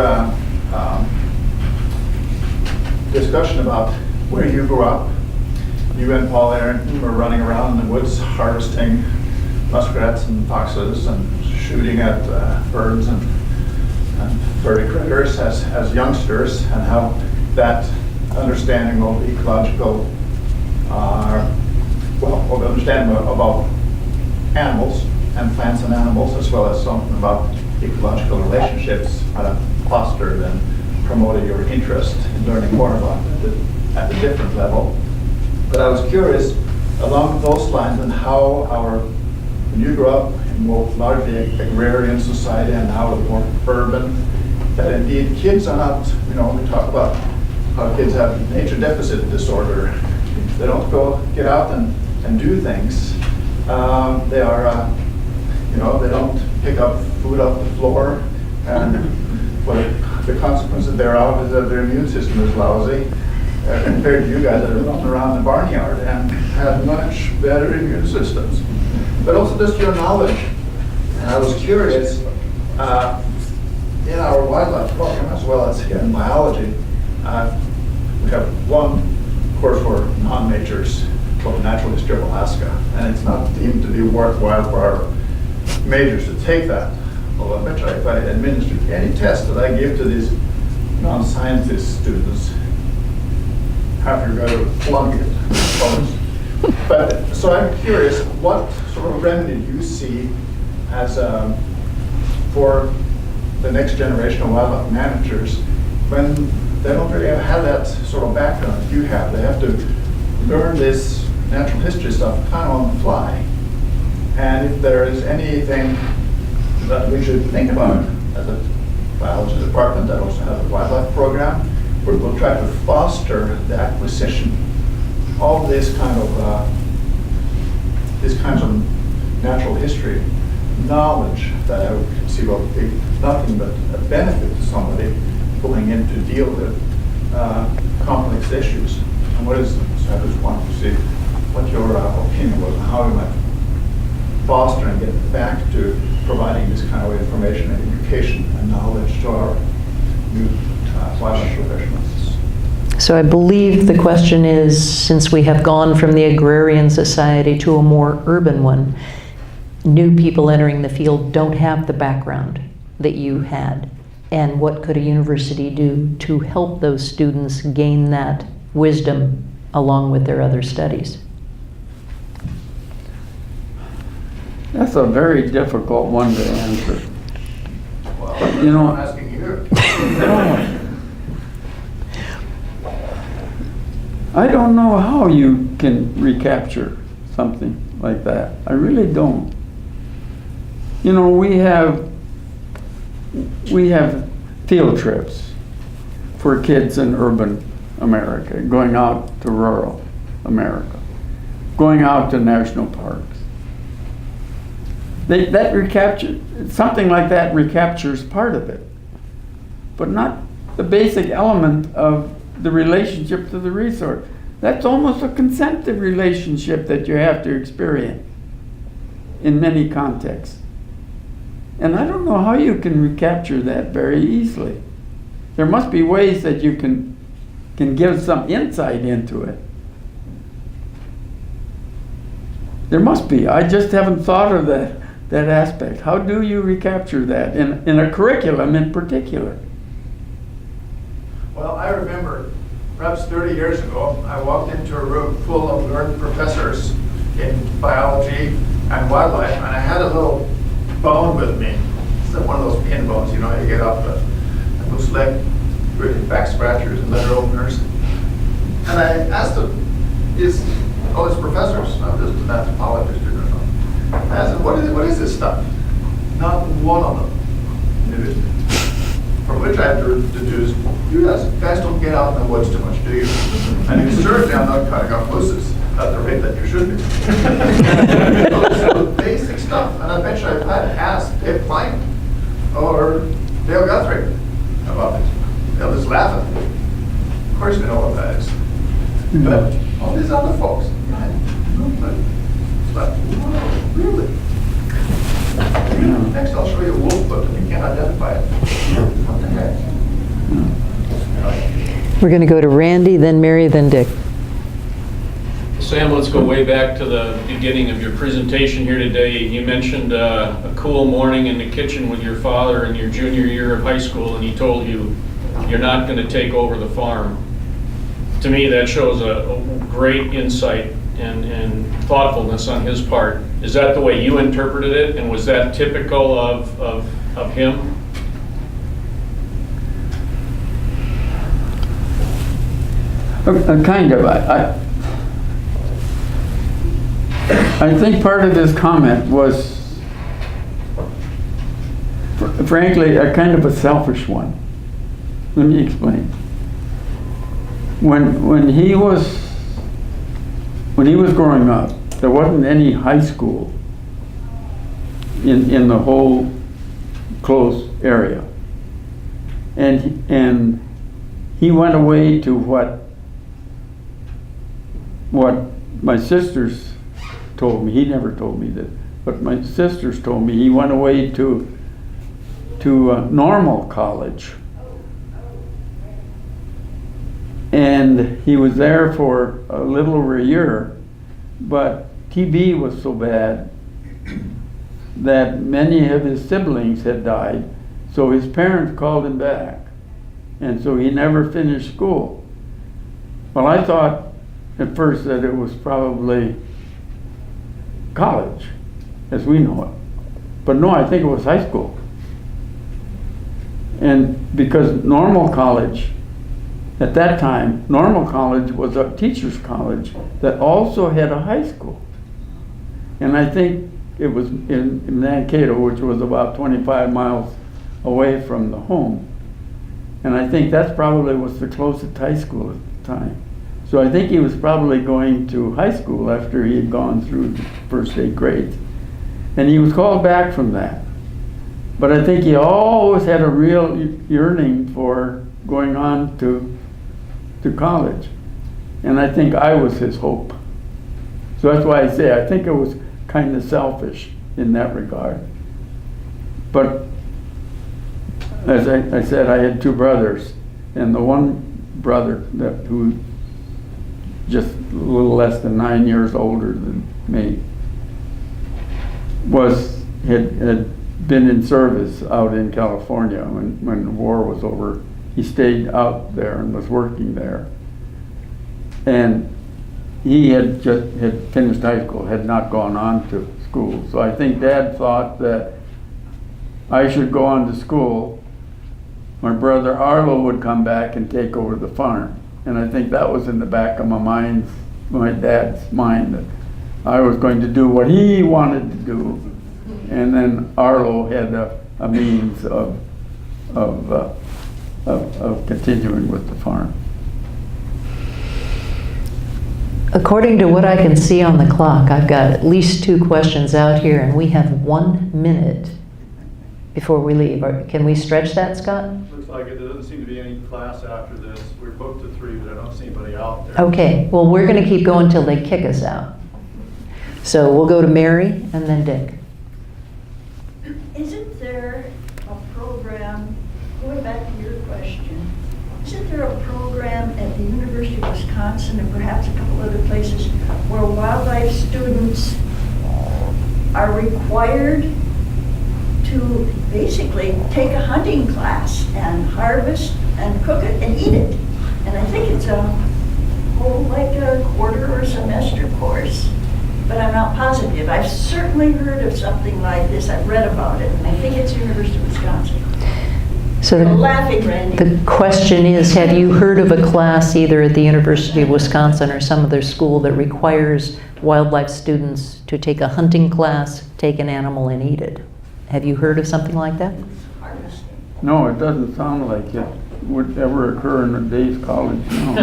discussion about where you grew up, you and Paul Arrington were running around in the woods harvesting muskrats and foxes and shooting at birds and furry critters as youngsters, and how that understanding of ecological, understanding about animals and plants and animals, as well as something about ecological relationships, fostered and promoted your interest in learning more about it at a different level. But I was curious along those lines and how when you grew up in more largely agrarian society and now more urban, that indeed kids are not, we talk about how kids have nature deficit disorder. They don't get out and do things. They are, they don't pick up food off the floor, and the consequences thereof is that their immune system is lousy. Compared to you guys that are running around the barnyard and have much better immune systems. But also just your knowledge. And I was curious, in our wildlife program as well as in biology, we have one course for non-majors called Natural History of Alaska, and it's not deemed to be worthwhile for our majors to take that. Although I bet you if I administered any test that I give to these non-scientist students, half your guys would flunk it. But so I'm curious, what sort of remedy do you see as for the next generation of wildlife managers when they don't really have that sort of background that you have? They have to learn this natural history stuff kind of on the fly. And if there is anything that we should think about as a biology department that also has a wildlife program, where we'll try to foster the acquisition of this kind of natural history knowledge that I would conceive of be nothing but a benefit to somebody going in to deal with complex issues. And so I just want to see what your opinion was on how we might foster and get back to providing this kind of information and education and knowledge to our new wildlife professionals. So I believe the question is, since we have gone from the agrarian society to a more urban one, new people entering the field don't have the background that you had. And what could a university do to help those students gain that wisdom along with their other studies? That's a very difficult one to answer. Well, You know- I'm asking you. I don't know how you can recapture something like that. I really don't. You know, we have field trips for kids in urban America, going out to rural America, going out to national parks. Something like that recaptures part of it, but not the basic element of the relationship to the resource. That's almost a consentive relationship that you have to experience in many contexts. And I don't know how you can recapture that very easily. There must be ways that you can give some insight into it. There must be. I just haven't thought of that aspect. How do you recapture that in a curriculum in particular? Well, I remember perhaps 30 years ago, I walked into a room full of learned professors in biology and wildlife, and I had a little bone with me. It's one of those pin bones, you know, you get off a loose leg, really back scratchers and letter openers. And I asked them, these professors, I'm just an anthropologist, you know. I asked them, what is this stuff? Not one of them knew it. From which I had to deduce, you guys don't get out in the woods too much, do you? And you certainly are not cutting off mooses at the rate that you should be. So basic stuff. And I bet you I've asked Dave Klein or Dale Guthrie about it. They'll just laugh at me. Of course we know what that is. But all these other folks, it's like, whoa, really? Next I'll show you a wolf, but you can't identify it. What the heck? We're going to go to Randy, then Mary, then Dick. Sam, let's go way back to the beginning of your presentation here today. You mentioned a cool morning in the kitchen with your father in your junior year of high school, and he told you you're not going to take over the farm. To me, that shows a great insight and thoughtfulness on his part. Is that the way you interpreted it, and was that typical of him? Kind of. I think part of this comment was, frankly, a kind of a selfish one. Let me explain. When he was growing up, there wasn't any high school in the whole close area, and he went away to what my sisters told me. He never told me this, but my sisters told me he went away to to a normal college. And he was there for a little over a year, but TB was so bad that many of his siblings had died, so his parents called him back. And so he never finished school. Well, I thought at first that it was probably college, as we know it. But no, I think it was high school. And because normal college, at that time, normal college was a teacher's college that also had a high school. And I think it was in Mankato, which was about 25 miles away from the home. And I think that's probably was the closest high school at the time. So I think he was probably going to high school after he had gone through the first 8 grades. And he was called back from that. But I think he always had a real yearning for going on to college. And I think I was his hope. So that's why I say I think it was kind of selfish in that regard. But as I said, I had 2 brothers, and the one brother who just a little less than 9 years older than me had been in service out in California when the war was over. He stayed out there and was working there. And he had finished high school, had not gone on to school. So I think Dad thought that I should go on to school. My brother Arlo would come back and take over the farm. And I think that was in the back of my dad's mind, that I was going to do what he wanted to do. And then Arlo had a means of continuing with the farm. According to what I can see on the clock, I've got at least 2 questions out here, and we have 1 minute before we leave. Can we stretch that, Scott? Looks like it. There doesn't seem to be any class after this. We're booked to 3, but I don't see anybody out there. Okay, well, we're going to keep going till they kick us out. So we'll go to Mary and then Dick. Isn't there a program, going back to your question, isn't there a program at the University of Wisconsin and perhaps a couple other places where wildlife students are required to basically take a hunting class and harvest and cook it and eat it? And I think it's a whole, like a quarter or semester course, but I'm not positive. I've certainly heard of something like this. I've read about it, and I think it's University of Wisconsin. So You're laughing, Randy. the question is, have you heard of a class either at the University of Wisconsin or some other school that requires wildlife students to take a hunting class, take an animal, and eat it? Have you heard of something like that? Harvesting. No, it doesn't sound like it would ever occur in a day's college, no.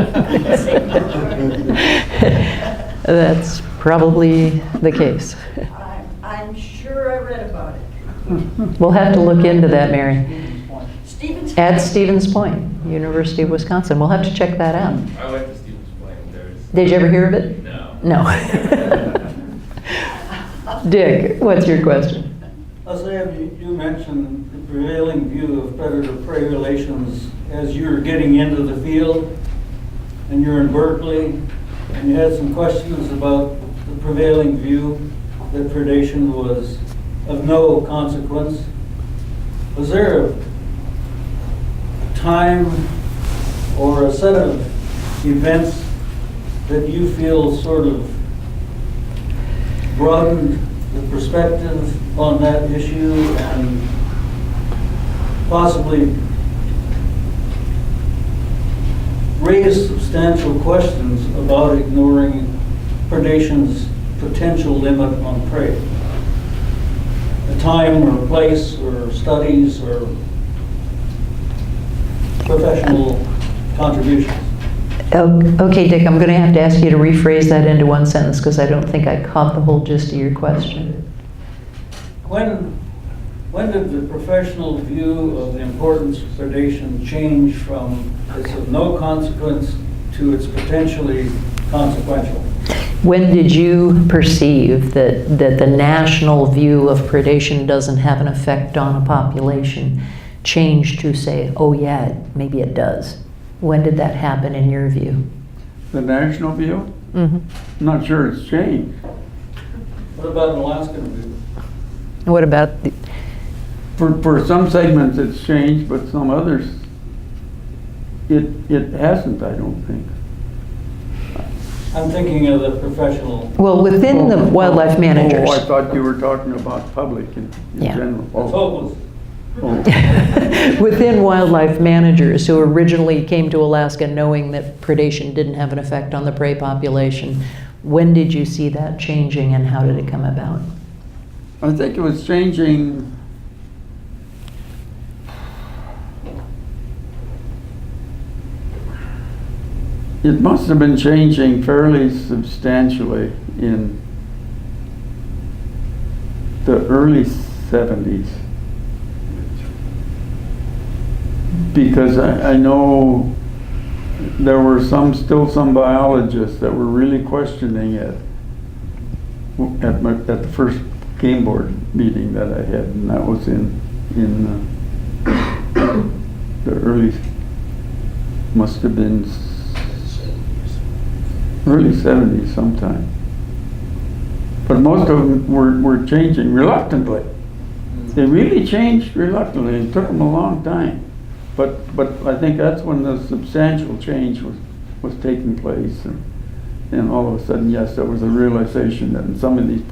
That's probably the case. I'm sure I read about it. We'll have to look into that, Mary. Stevens. At Stevens Point, University of Wisconsin. We'll have to check that out. I like the Stevens Point. There's. Did you ever hear of it? No. No. Dick, what's your question? Sam, you mentioned the prevailing view of predator-prey relations as you're getting into the field, and you're in Berkeley, and you had some questions about the prevailing view that predation was of no consequence. Was there a time or a set of events that you feel sort of broadened the perspective on that issue and possibly raised substantial questions about ignoring predation's potential limit on prey? A time or place or studies or professional contributions? Okay, Dick, I'm going to have to ask you to rephrase that into 1 sentence because I don't think I caught the whole gist of your question. When did the professional view of the importance of predation change from it's of no consequence to it's potentially consequential? When did you perceive that the national view of predation doesn't have an effect on a population change to say, oh yeah, maybe it does? When did that happen in your view? The national view? Mm-hmm. I'm not sure it's changed. What about an Alaskan view? What about the, For some segments it's changed, but some others, it hasn't, I don't think. I'm thinking of the professional. well, within the wildlife managers. Oh, I thought you were talking about public in Yeah. general. That's what was. Oh. Within wildlife managers who originally came to Alaska knowing that predation didn't have an effect on the prey population, when did you see that changing and how did it come about? I think it was changing. It must have been changing fairly substantially in the early 70s. Because I know there were still some biologists that were really questioning it at the first game board meeting that I had, and that was in the early, must have been early 70s sometime. But most of them were changing reluctantly. They really changed reluctantly. It took them a long time. But I think that's when the substantial change was taking place, and all of a sudden, yes, there was a realization that in some of these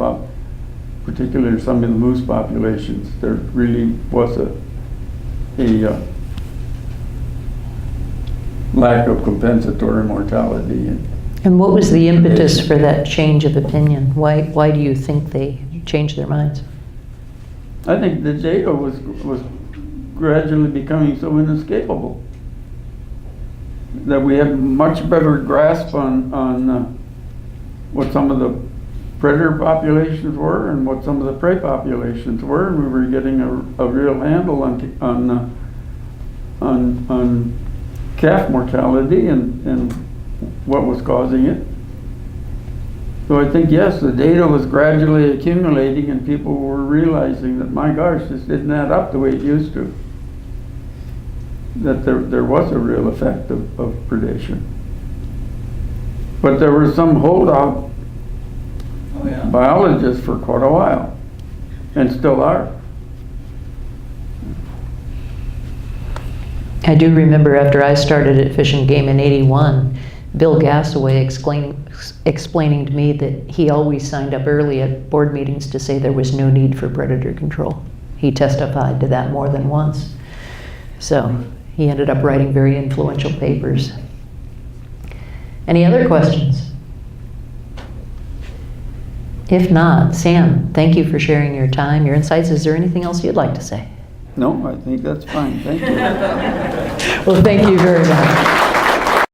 particularly some of the moose populations, there really was a lack of compensatory mortality. And what was the impetus for that change of opinion? Why do you think they changed their minds? I think the data was gradually becoming so inescapable that we had much better grasp on what some of the predator populations were and what some of the prey populations were, and we were getting a real handle on calf mortality and what was causing it. So I think, yes, the data was gradually accumulating and people were realizing that, my gosh, this didn't add up the way it used to. That there was a real effect of predation. But there were some holdout biologists for quite a while, and still are. I do remember after I started at Fish and Game in '81, Bill Gassaway explaining to me that he always signed up early at board meetings to say there was no need for predator control. He testified to that more than once. So he ended up writing very influential papers. Any other questions? If not, Sam, thank you for sharing your time, your insights. Is there anything else you'd like to say? No, I think that's fine. Thank you. Well, thank you very much.